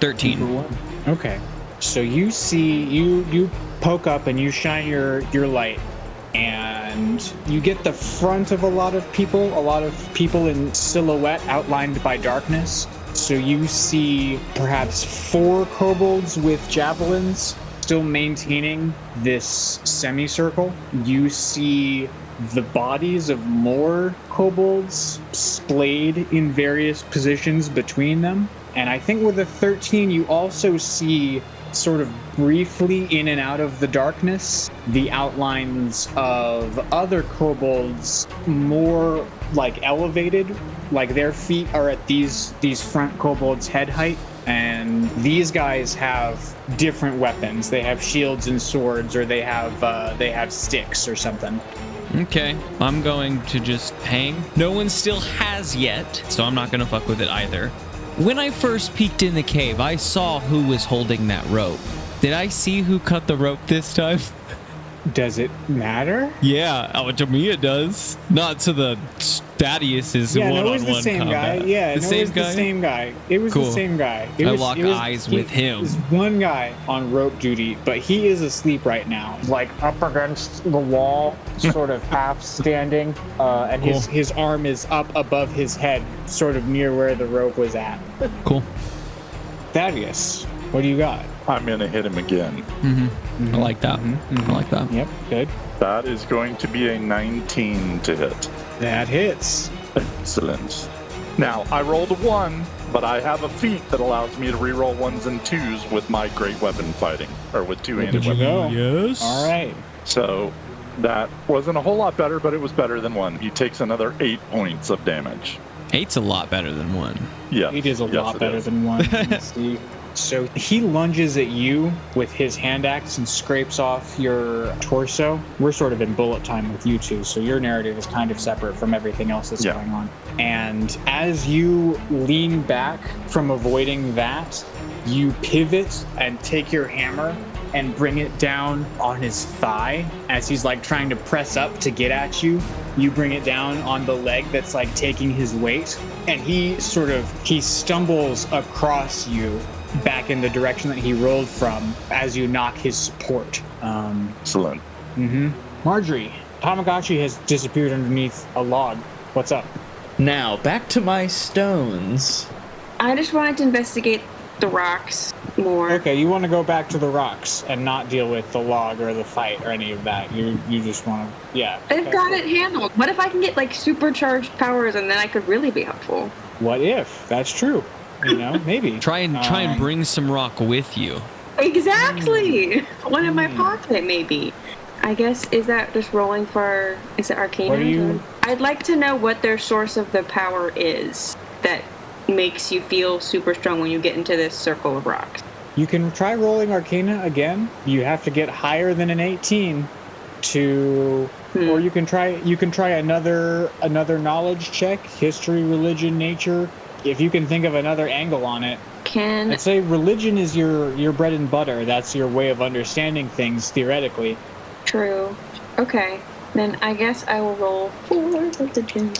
13. Okay. So you see, you poke up and you shine your light, and you get the front of a lot of people in silhouette outlined by darkness. So you see perhaps 4 kobolds with javelins still maintaining this semicircle. You see the bodies of more kobolds splayed in various positions between them. And I think with a 13, you also see sort of briefly in and out of the darkness the outlines of other kobolds more like elevated, like their feet are at these front kobolds' head height. And these guys have different weapons. They have shields and swords, or they have sticks or something. Okay, I'm going to just hang. No one still has yet, so I'm not going to fuck with it either. When I first peeked in the cave, I saw who was holding that rope. Did I see who cut the rope this time? Does it matter? Yeah, to me it does. Not to the Thaddeus' Yeah, one-on-one no, it was the same combat. guy. Yeah, the no, same it was guy? the same guy. It was Cool. the same guy. I lock eyes with him. There's one guy on rope duty, but he is asleep right now, like up against the wall, sort of half standing, and Cool. his arm is up above his head, sort of near where the rope was at. Cool. Thaddeus, what do you got? I'm going to hit him again. I like that. I like that. Yep, good. That is going to be a 19 to hit. That hits. Excellent. Now, I rolled a 1, but I have a feat that allows me to reroll 1s and 2s with my great weapon fighting, or with two-handed Look at weapon. you go. Yes. All right. So that wasn't a whole lot better, but it was better than 1. He takes another 8 points of damage. 8's a lot better than 1. Yeah, It is a lot better is. than 1. Let's see. So he lunges at you with his hand axe and scrapes off your torso. We're sort of in bullet time with you two, so your narrative is kind of separate from everything else that's going on. And as you lean back from avoiding that, you pivot and take your hammer and bring it down on his thigh as he's like trying to press up to get at you. You bring it down on the leg that's like taking his weight, and he stumbles across you back in the direction that he rolled from as you knock his support. Excellent. Margery, Tamagotchi has disappeared underneath a log. What's up? Now, back to my stones. I just wanted to investigate the rocks more. Okay, you want to go back to the rocks and not deal with the log or the fight or any of that. You just want to, yeah. I've got it handled. What if I can get like supercharged powers and then I could really be helpful? What if? That's true. You know, maybe. Try and bring some rock with you. Exactly! One in my pocket, maybe. I guess, is that just rolling for, is it Arcana? What do you- I'd like to know what their source of the power is that makes you feel super strong when you get into this circle of rocks. You can try rolling Arcana again. You have to get higher than an 18 to, or you can try another knowledge check, history, religion, nature. If you can think of another angle on it. I'd say religion is your bread and butter. That's your way of understanding things theoretically. True. Okay. Then I guess I will roll 4 religion.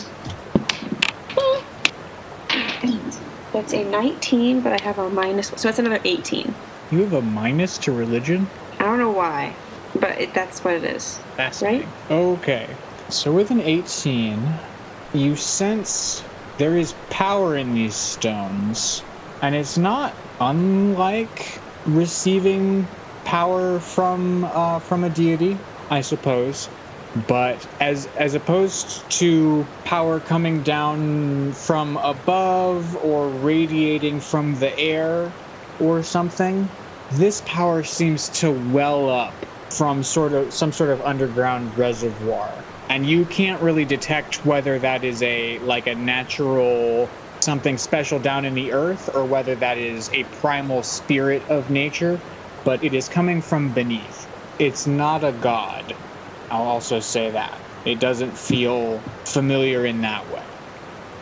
That's a 19, but I have a minus, so that's another 18. You have a minus to religion? I don't know why, but that's what it is. Fascinating. Right? Okay. So with an 18, you sense there is power in these stones, and it's not unlike receiving power from a deity, I suppose. But as opposed to power coming down from above or radiating from the air or something, this power seems to well up from some sort of underground reservoir. And you can't really detect whether that is a natural something special down in the earth or whether that is a primal spirit of nature, but it is coming from beneath. It's not a god. I'll also say that. It doesn't feel familiar in that way.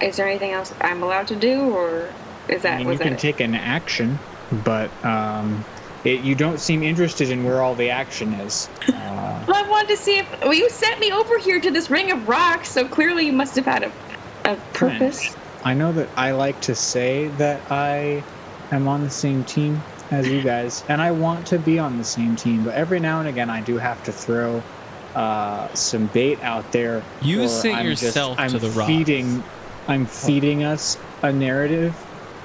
Is there anything else I'm allowed to do, or is that... You can take an action, but you don't seem interested in where all the action is. Well, I wanted to see if... Well, you sent me over here to this ring of rocks, so clearly you must have had a purpose. I know that I like to say that I am on the same team as you guys, and I want to be on the same team, but every now and again I do have to throw some bait out there. You sent yourself to the rocks. I'm feeding us a narrative,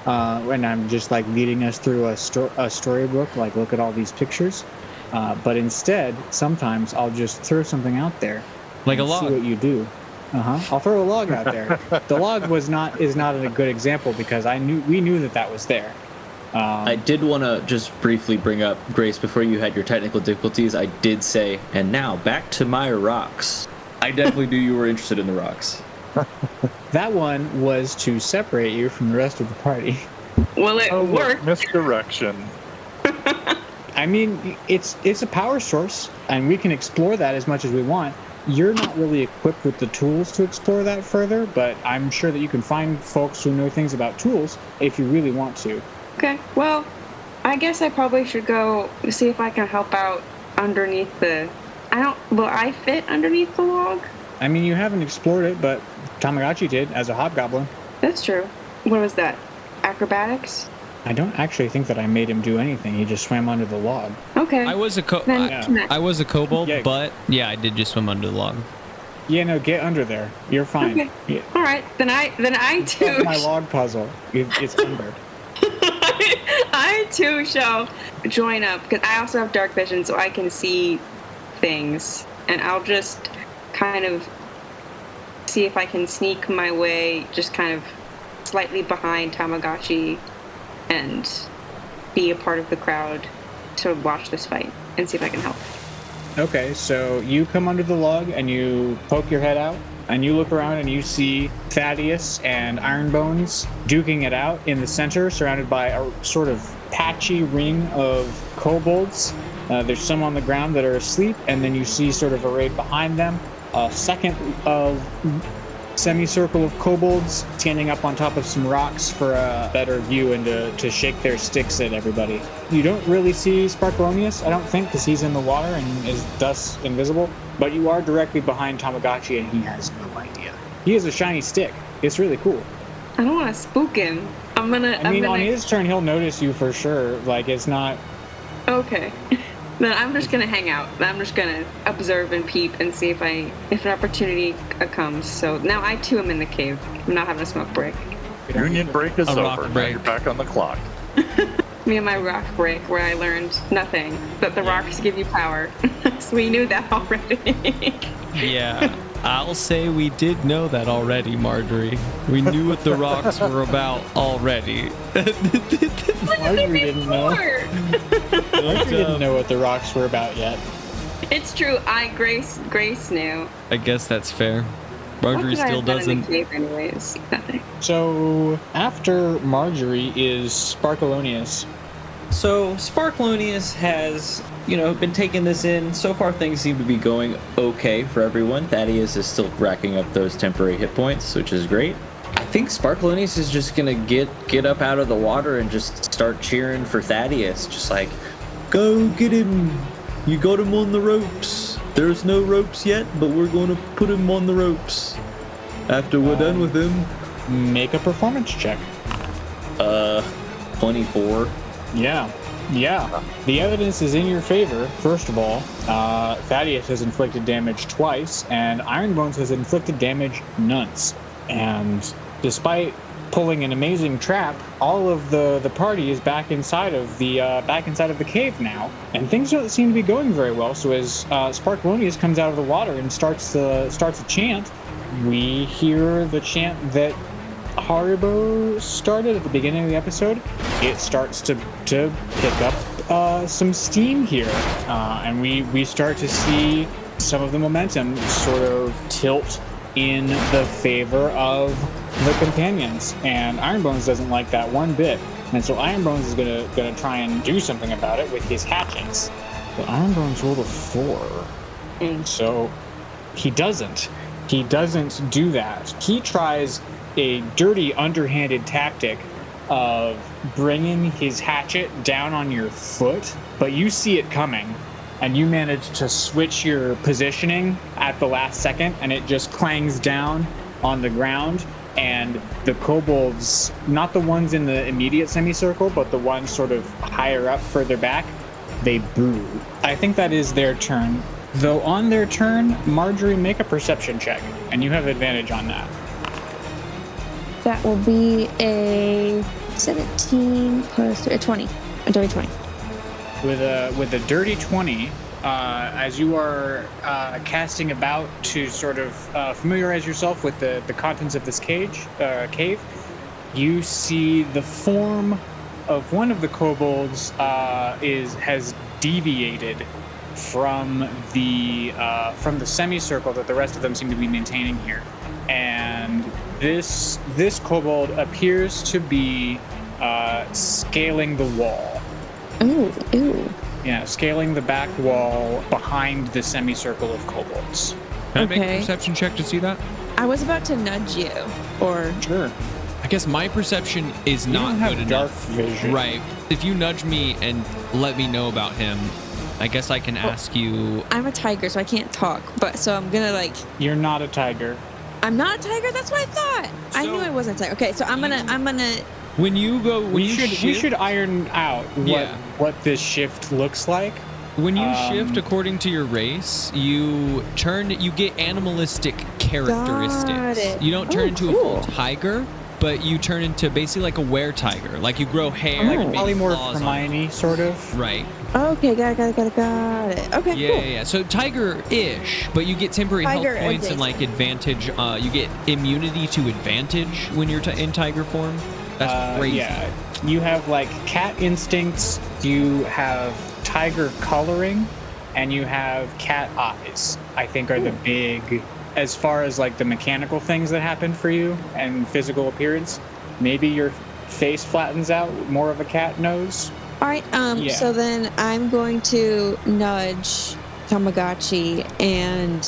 and I'm just leading us through a storybook. Look at all these pictures. But instead, sometimes I'll just throw something out there, like a log. See what you do. I'll throw a log out there. The log is not a good example because we knew that was there. I did want to just briefly bring up, Grace, before you had your technical difficulties, I did say, and now back to my rocks. I definitely knew you were interested in the rocks. That one was to separate you from the rest of the party. Well, it worked. Misdirection. I mean, it's a power source, and we can explore that as much as we want. You're not really equipped with the tools to explore that further, but I'm sure that you can find folks who know things about tools if you really want to. Okay, well, I guess I probably should go see if I can help out underneath will I fit underneath the log? I mean, you haven't explored it, but Tamagotchi did as a hobgoblin. That's true. What was that? Acrobatics? I don't actually think that I made him do anything. He just swam under the log. Okay. I was a kobold, Yeah. But yeah, I did just swim under the log. Yeah, no, get under there. You're fine. Okay. Yeah. All right, then I too. My log puzzle. It's under. I too shall join up because I also have dark vision, so I can see things, and I'll just kind of see if I can sneak my way, just kind of slightly behind Tamagotchi, and be a part of the crowd to watch this fight and see if I can help. Okay, so you come under the log and you poke your head out and you look around and you see Thaddeus and Ironbones duking it out in the center, surrounded by a sort of patchy ring of kobolds. There's some on the ground that are asleep, and then you see sort of arrayed behind them a second semicircle of kobolds standing up on top of some rocks for a better view and to shake their sticks at everybody. You don't really see Sparkleoneous, I don't think, because he's in the water and is thus invisible, but you are directly behind Tamagotchi and he has no idea. He has a shiny stick. It's really cool. I don't want to spook him. On his turn, he'll notice you for sure. It's not... Okay. Then I'm just gonna hang out. I'm just gonna observe and peep and see if an opportunity comes. So now I too am in the cave. I'm not having a smoke break. Union break is A rock over. Now break. you're back on the clock. Me and my rock break, where I learned nothing, but the rocks give you power. So we knew that already. Yeah, I'll say we did know that already, Margery. We knew what the rocks were about already. Margery didn't know. Margery didn't know what the rocks were about yet. It's true. Grace knew. I guess that's fair. Margery What could I still have done in doesn't. the cave anyways? Nothing. So after Margery is Sparkleoneous. So Sparkleoneous has, been taking this in. So far things seem to be going okay for everyone. Thaddeus is still racking up those temporary hit points, which is great. I think Sparkleoneous is just gonna get up out of the water and just start cheering for Thaddeus. Just go get him. You got him on the ropes. There's no ropes yet, but we're gonna put him on the ropes. After we're done with him. Make a performance check. 24. Yeah. Yeah, the evidence is in your favor. First of all, Thaddeus has inflicted damage twice, and Ironbones has inflicted damage once. And despite pulling an amazing trap, all of the party is back inside of the cave now, and things don't seem to be going very well. So as Sparkleoneous comes out of the water and starts a chant, we hear the chant that Haribo started at the beginning of the episode. It starts to pick up some steam here, and we start to see some of the momentum sort of tilt in the favor of the companions, and Ironbones doesn't like that one bit, and so Ironbones is gonna try and do something about it with his hatchets. But Ironbones rolled a 4, so he doesn't do that. He tries a dirty, underhanded tactic of bringing his hatchet down on your foot, but you see it coming, and you manage to switch your positioning at the last second, and it just clangs down on the ground, and the kobolds, not the ones in the immediate semicircle, but the ones sort of higher up, further back, they boo. I think that is their turn. Though on their turn, Margery, make a perception check, and you have advantage on that. That will be a 17 plus 20. A dirty 20. With a dirty 20, as you are casting about to sort of familiarize yourself with the contents of this cave, you see the form of one of the kobolds has deviated from the semicircle that the rest of them seem to be maintaining here, and this kobold appears to be scaling the wall. Ooh. Yeah, scaling the back wall behind the semicircle of kobolds. Can I make a perception check to see that? I was about to nudge you, or Sure. I guess my perception is You not don't have good dark enough. vision. Right. If you nudge me and let me know about him, I guess I can ask you. I'm a tiger, so I can't talk. But so I'm gonna You're not a tiger. I'm not a tiger. That's what I thought. I knew I wasn't a tiger. Okay, so I'm gonna. When you go, when We you should shift, iron out what this shift looks like. when you shift according to your race, you get animalistic characteristics. Got it. You don't turn Oh, into a cool. full tiger, but you turn into basically like a were-tiger. Like you grow hair, Like and maybe polymorph claws on Hermione, sort of. it. Right. Okay, got it. Okay, Yeah. So tiger-ish, but you get temporary Tiger health points and like advantage. You get immunity to advantage when you're in tiger form. That's crazy. Yeah, you have like cat instincts, you have tiger coloring, and you have cat eyes. I think are the big, as far as like the mechanical things that happen for you and physical appearance. Maybe your face flattens out, more of a cat nose. All right. Yeah. So then I'm going to nudge Tamagotchi and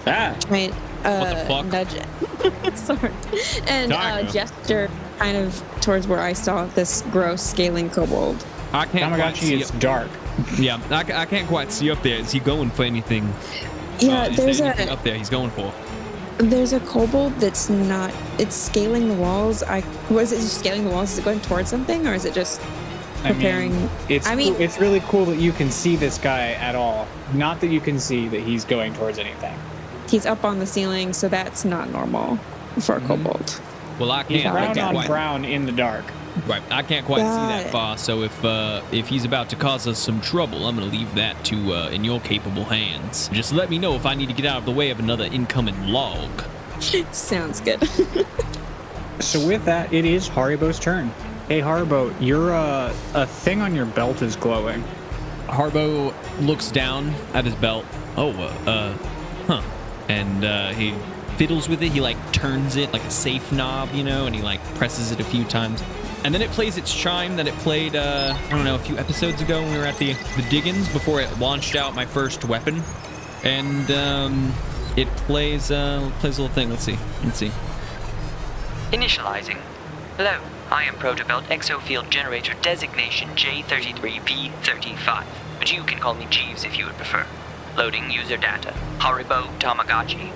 try and What the fuck? nudge it. Sorry. And Tiger. gesture kind of towards where I saw this gross scaling kobold. I can't quite Tamagotchi see is dark. Yeah, I can't quite see up there. Is he going for anything? Yeah, Is there there's anything a up there he's going for? there's a kobold that's not. It's scaling the walls. Was it just scaling the walls? Is it going towards something, or is it just preparing? It's really cool that you can see this guy at all. Not that you can see that he's going towards anything. He's up on the ceiling, so that's not normal for a kobold. Well, I He's can't brown on quite. brown in the dark. Right, I can't quite see Got that it. far. So if he's about to cause us some trouble, I'm gonna leave that to in your capable hands. Just let me know if I need to get out of the way of another incoming log. Sounds good. So with that, it is Haribo's turn. Hey Haribo, your a thing on your belt is glowing. Haribo looks down at his belt. And he fiddles with it. He like turns it like a safe knob, and he like presses it a few times. And then it plays its chime that it played, a few episodes ago when we were at the Diggins before it launched out my first weapon. And it plays a little thing. Let's see. Initializing. Hello, I am Protobelt Exofield Generator Designation J33P35, but you can call me Jeeves if you would prefer. Loading user data. Haribo Tamagotchi.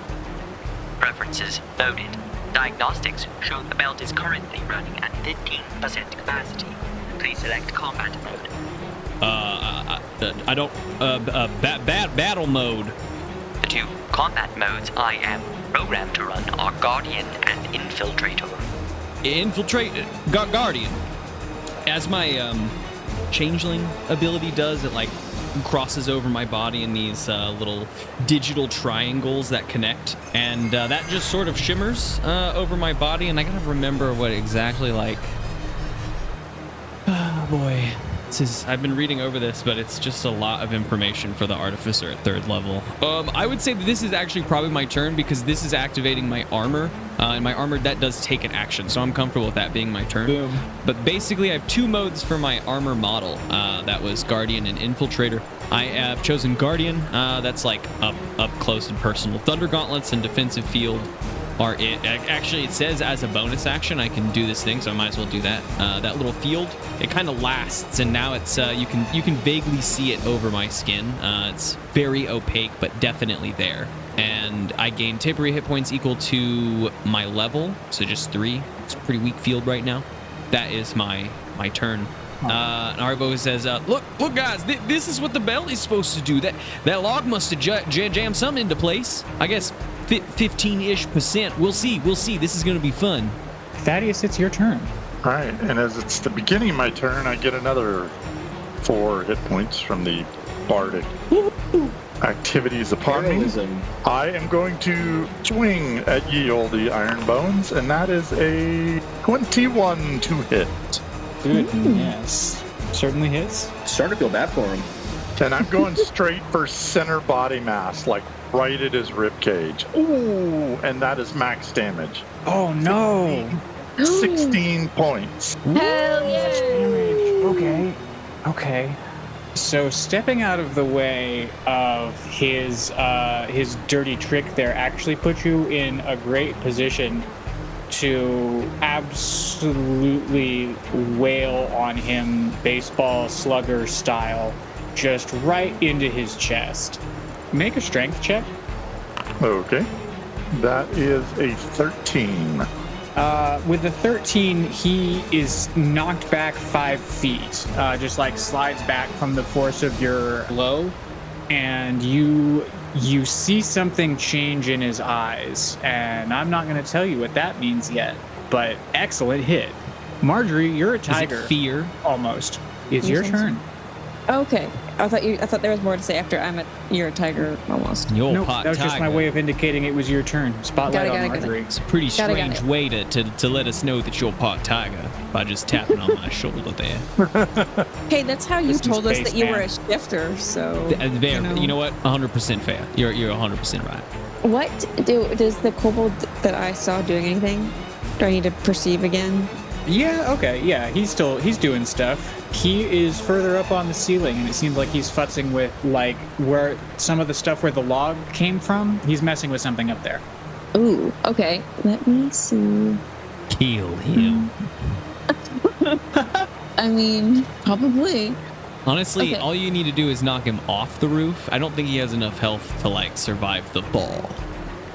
Preferences loaded. Diagnostics show the belt is currently running at 15% capacity. Please select combat mode. I don't. Battle mode. The two combat modes I am programmed to run are Guardian and Infiltrator. Guardian. As my changeling ability does, it like crosses over my body in these little digital triangles that connect, and that just sort of shimmers over my body, and I gotta remember what exactly like. Oh boy. I've been reading over this, but it's just a lot of information for the Artificer at 3rd level. I would say that this is actually probably my turn because this is activating my armor. And my armor, that does take an action, so I'm comfortable with that being my turn. Boom. But basically, I have 2 modes for my armor model. That was Guardian and Infiltrator. I have chosen Guardian. That's like up close and personal. Thunder Gauntlets and Defensive Field are it. Actually, it says as a bonus action I can do this thing, so I might as well do that. That little field, it kind of lasts, and now it's you can vaguely see it over my skin. It's very opaque, but definitely there. And I gain temporary hit points equal to my level, so just 3. It's a pretty weak field right now. That is my turn. And Haribo says, look guys, this is what the belt is supposed to do. That log must have jammed something into place. I guess 15-ish%. We'll see. This is going to be fun. Thaddeus, it's your turn. All right, and as it's the beginning of my turn, I get another 4 hit points from the bardic activities upon me. I am going to swing at ye olde iron bones, and that is a 21 to hit. Goodness. Certainly hits. Starting to feel bad for him. And I'm going straight for center body mass, like right at his rib cage. Ooh, and that is max damage. Oh no. 16 points. Hell yeah! Okay. So stepping out of the way of his dirty trick there actually puts you in a great position to absolutely wail on him baseball slugger style, just right into his chest. Make a strength check. Okay. That is a 13. With the 13, he is knocked back 5 feet, just like slides back from the force of your blow, and you see something change in his eyes, and I'm not going to tell you what that means yet, but excellent hit. Margery, you're a tiger. Is it fear? Almost. It's your turn. Okay. I thought there was more to say after you're a tiger almost. Nope, that was just my way of indicating it was your turn. Spotlight on Margery. It's a pretty strange way to let us know that you're part tiger by just tapping on my shoulder there. Hey, that's how you told us that you were a Spaceman. shifter, so... You know what? 100% fair. You're 100% right. What does the kobold that I saw doing anything? Do I need to perceive again? Yeah, okay, yeah, he's doing stuff. He is further up on the ceiling, and it seems like he's futzing with, like, where some of the stuff where the log came from. He's messing with something up there. Ooh, okay. Let me see. Kill him. I mean, probably. Honestly, Okay. all you need to do is knock him off the roof. I don't think he has enough health to, like, survive the fall.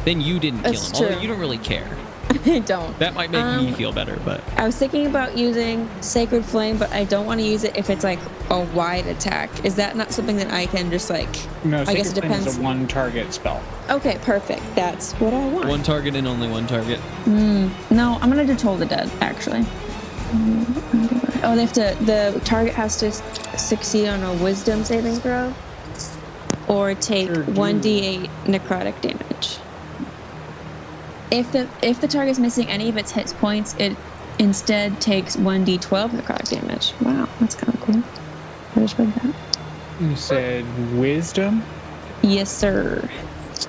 Then you didn't kill That's him, although true. you don't really care. I don't. That might make me feel better, but... I was thinking about using Sacred Flame, but I don't want to use it if it's like a wide attack. Is that not something that I can just like... No, I guess it Sacred Flame is depends. a one-target spell. Okay, perfect. That's what I want. One target and only one target. No, I'm gonna do Toll the Dead, actually. Oh, the target has to succeed on a Wisdom saving throw or take Sure do. 1d8 necrotic damage. If the target's missing any of its hit points, it instead takes 1d12 necrotic damage. Wow, that's kind of cool. I just read that. You said wisdom? Yes, sir.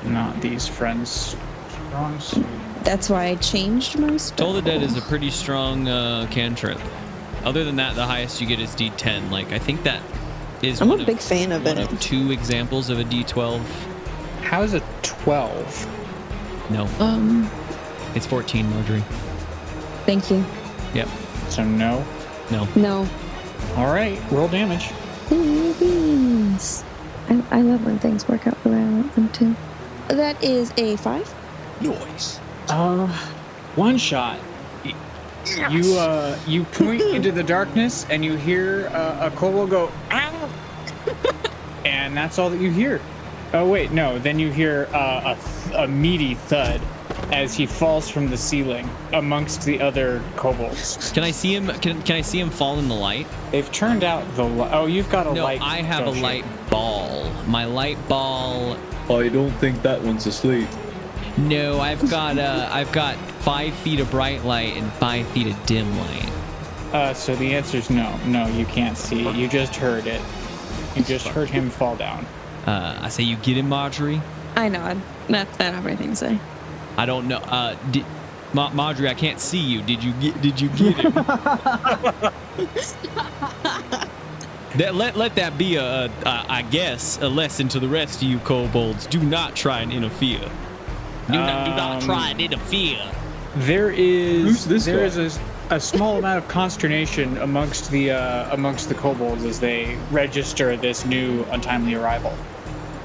Not these friends. Strong suit. That's why I changed my spell. Toll the Dead is a pretty strong cantrip. Other than that, the highest you get is D10. Like, I think that is I'm one a big fan of one it. of 2 examples of a D12. How's a 12? No, it's 14, Margery. Thank you. Yep. So no. No. All right, roll damage. Ooh, beans. I love when things work out the way I want them to. That is a 5. Noise. One shot. You point into the darkness and you hear a kobold go, "Ow!" and that's all that you hear. Oh wait, no. Then you hear a meaty thud as he falls from the ceiling amongst the other kobolds. Can I see him? Can I see him fall in the light? They've turned out the oh, you've got a light. No, I have a light ball. My light ball. I don't think that one's asleep. No, I've got 5 feet of bright light and 5 feet of dim light. So the answer's no. No, you can't see it. You just heard it. You just heard him fall down. I say, you get him, Margery? I nod. I don't have anything to say. I don't know. Margery, I can't see you. Did you get him? Let that be I guess, a lesson to the rest of you kobolds. Do not try and interfere. Do not try and interfere. There is Who's this guy? a small amount of consternation amongst the kobolds as they register this new untimely arrival.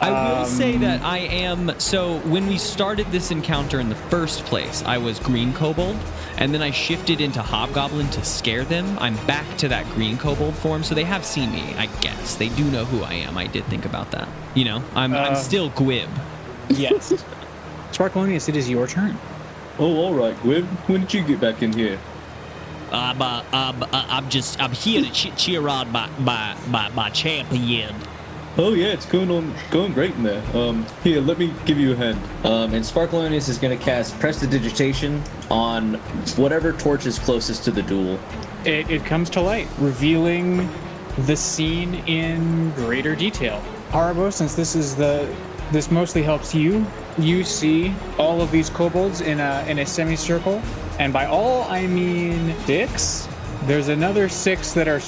I will say that I am. So when we started this encounter in the first place, I was green kobold, and then I shifted into hobgoblin to scare them. I'm back to that green kobold form, so they have seen me. I guess they do know who I am. I did think about that. You know, I'm still Gwib. Yes. Sparkleoneous, it is your turn. Oh, all right, Gwib. When did you get back in here? I'm here to cheer on my champion. Oh yeah, it's going great in there. Here, let me give you a hand. And Sparkleoneous is going to cast Prestidigitation on whatever torch is closest to the duel. It comes to light, revealing the scene in greater detail. Haribo, since this mostly helps you, you see all of these kobolds in a semicircle, and by all I mean 6. There's another 6 that are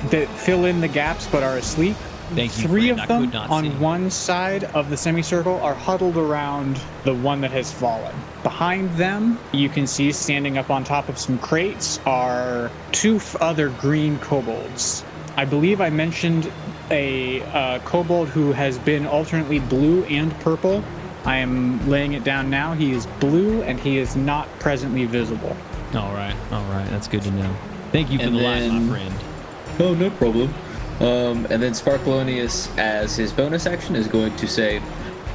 that fill in the gaps but are asleep. Thank you, 3 friend. of them I could not on see. one side of the semicircle are huddled around the one that has fallen. Behind them, you can see standing up on top of some crates are 2 other green kobolds. I believe I mentioned a kobold who has been alternately blue and purple. I am laying it down now. He is blue and he is not presently visible. All right. That's good to know. Thank you for And the light, then- my friend. Oh, no problem. And then Sparkleoneous, as his bonus action, is going to say,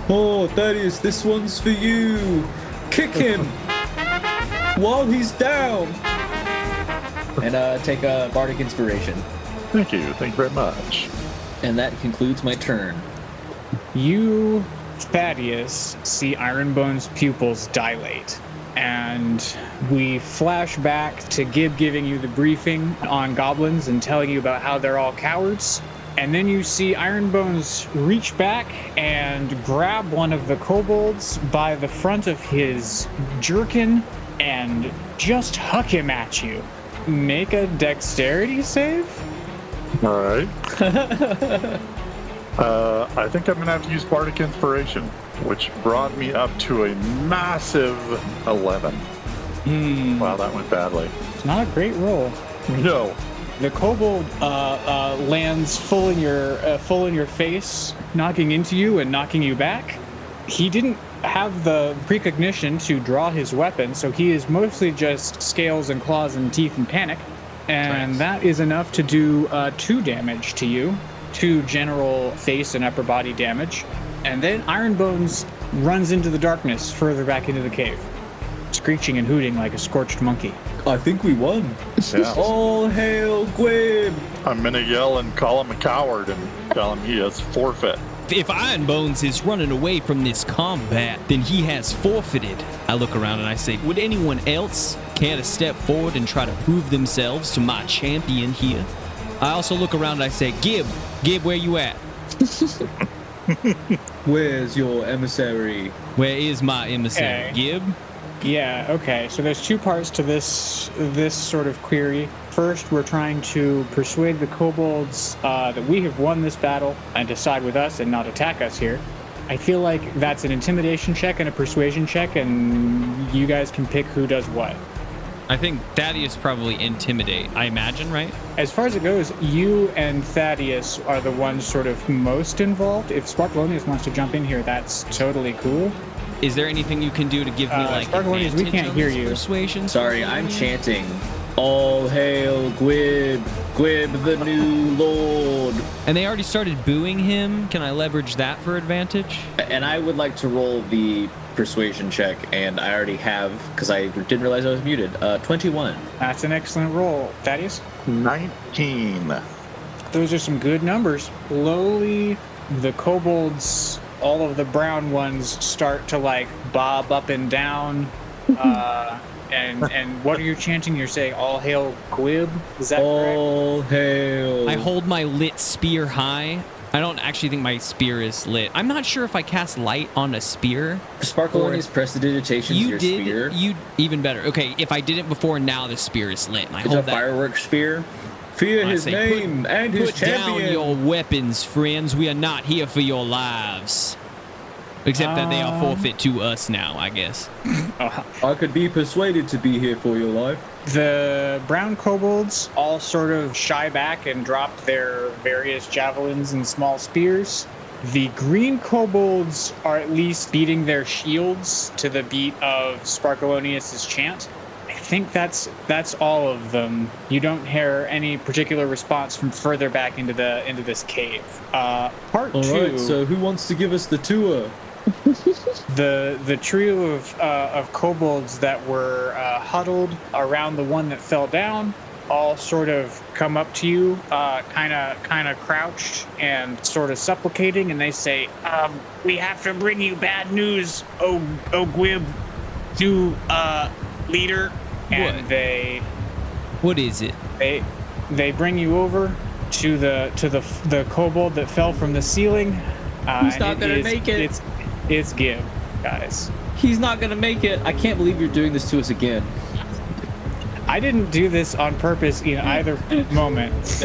"Oh, Thaddeus, this one's for you. Kick him while he's down." And take a bardic inspiration. Thank you very much. And that concludes my turn. You, Thaddeus, see Ironbone's pupils dilate. And we flash back to Gib giving you the briefing on goblins and telling you about how they're all cowards. And then you see Ironbones reach back and grab one of the kobolds by the front of his jerkin and just huck him at you. Make a dexterity save? All right. I think I'm going to have to use Bardic Inspiration, which brought me up to a massive 11. Wow, that went badly. It's not a great roll. No. The kobold lands full in your face, knocking into you and knocking you back. He didn't have the precognition to draw his weapon, so he is mostly just scales and claws and teeth and panic. And Nice. that is enough to do 2 damage to you, 2 general face and upper body damage. And then Ironbones runs into the darkness further back into the cave, screeching and hooting like a scorched monkey. I think we won. Yeah. All hail Gwib! I'm going to yell and call him a coward and tell him he has forfeit. If Ironbones is running away from this combat, then he has forfeited. I look around and I say, would anyone else care to step forward and try to prove themselves to my champion here? I also look around and I say, Gib, where you at? Where's your emissary? Where is my emissary? Okay. Gib? Yeah, okay. So there's 2 parts to this sort of query. First, we're trying to persuade the kobolds that we have won this battle and to side with us and not attack us here. I feel like that's an intimidation check and a persuasion check, and you guys can pick who does what. I think Thaddeus probably intimidate, I imagine, right? As far as it goes, you and Thaddeus are the ones sort of most involved. If Sparkleoneous wants to jump in here, that's totally cool. Is there anything you can do to give me like Sparkleoneous, we advantage can't on hear this you. Persuasion? Sorry, I'm chanting All hail Gwib, Gwib the new lord. And they already started booing him. Can I leverage that for advantage? And I would like to roll the persuasion check, and I already have, because I didn't realize I was muted, 21. That's an excellent roll. Thaddeus? 19. Those are some good numbers. Slowly, the kobolds, all of the brown ones, start to like bob up and down. And what are you chanting? You're saying all hail Gwib? Is that all hail. I hold my lit spear high. I don't actually think my spear is lit. I'm not sure if I cast light on a spear. Sparkleoneous prestidigitation your spear. You even better. Okay, if I did it before, now the spear is lit. And I it's hold a fireworks spear. Fear his name and his champion. Put down your weapons, friends. We are not here for your lives. Except that they are forfeit to us now, I guess. I could be persuaded to be here for your life. The brown kobolds all sort of shy back and drop their various javelins and small spears. The green kobolds are at least beating their shields to the beat of Sparkleoneous' chant. I think that's all of them. You don't hear any particular response from further back into this cave. Part all 2. Right, so who wants to give us the tour? The trio of kobolds that were huddled around the one that fell down all sort of come up to you, kind of crouched and sort of supplicating, and they say, "We have to bring you bad news, oh Gwib, new leader." And what is it? They bring you over to the kobold that fell from the ceiling. He's not gonna make it. It's Gib, guys. He's not gonna make it. I can't believe you're doing this to us again. I didn't do this on purpose in either moment.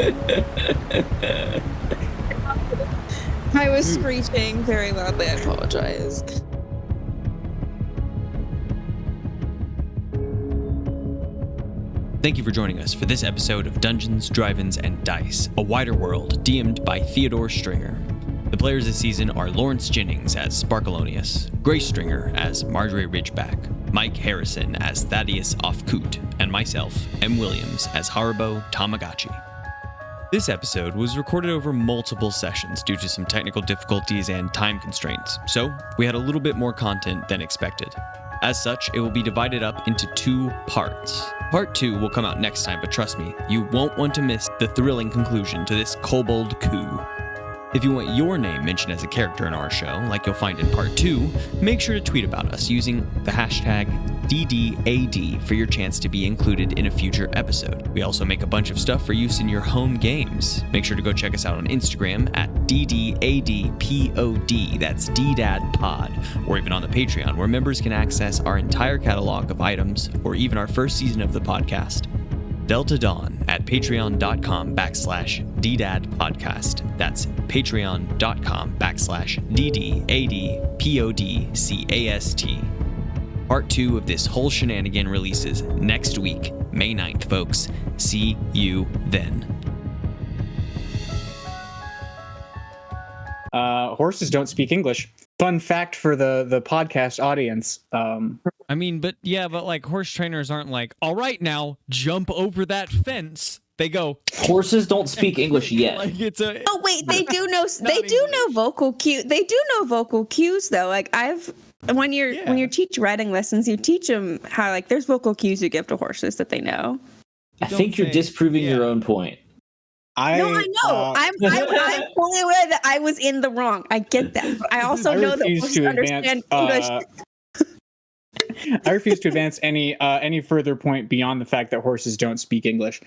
I was screeching very loudly. I apologize. Thank you for joining us for this episode of Dungeons, Drive-Ins, and Dice, a wider world, DM'd by Theodore Stringer. The players this season are Lawrence Jennings as Sparkleoneous, Grace Stringer as Margery Ridgeback, Mike Harrison as Thaddeus Ofkoot, and myself, M. Williams, as Haribo Tamagotchi. This episode was recorded over multiple sessions due to some technical difficulties and time constraints, so we had a little bit more content than expected. As such, it will be divided up into 2 parts. Part 2 will come out next time, but trust me, you won't want to miss the thrilling conclusion to this kobold coup. If you want your name mentioned as a character in our show, like you'll find in Part 2, make sure to tweet about us using the hashtag DDAD for your chance to be included in a future episode. We also make a bunch of stuff for use in your home games. Make sure to go check us out on Instagram at DDADPOD, that's DDADPod, or even on the Patreon, where members can access our entire catalog of items, or even our first season of the podcast. Delta Dawn at patreon.com/DDADpodcast. That's patreon.com/DDADPODCAST. Part 2 of this whole shenanigan releases next week, May 9th, folks. See you then. Horses don't speak English. Fun fact for the podcast audience. I mean, but like horse trainers aren't like, all right, now jump over that fence. They go. Horses don't speak English yet. Like Oh wait, they do know. They do know vocal cues. They do know vocal cues though. Like when you teach riding lessons, you teach them how like there's vocal cues you give to horses that they know. I think you're disproving your own point. I know. I'm fully aware that I was in the wrong. I get that. But I also know that horses understand English. I refuse to advance any further point beyond the fact that horses don't speak English.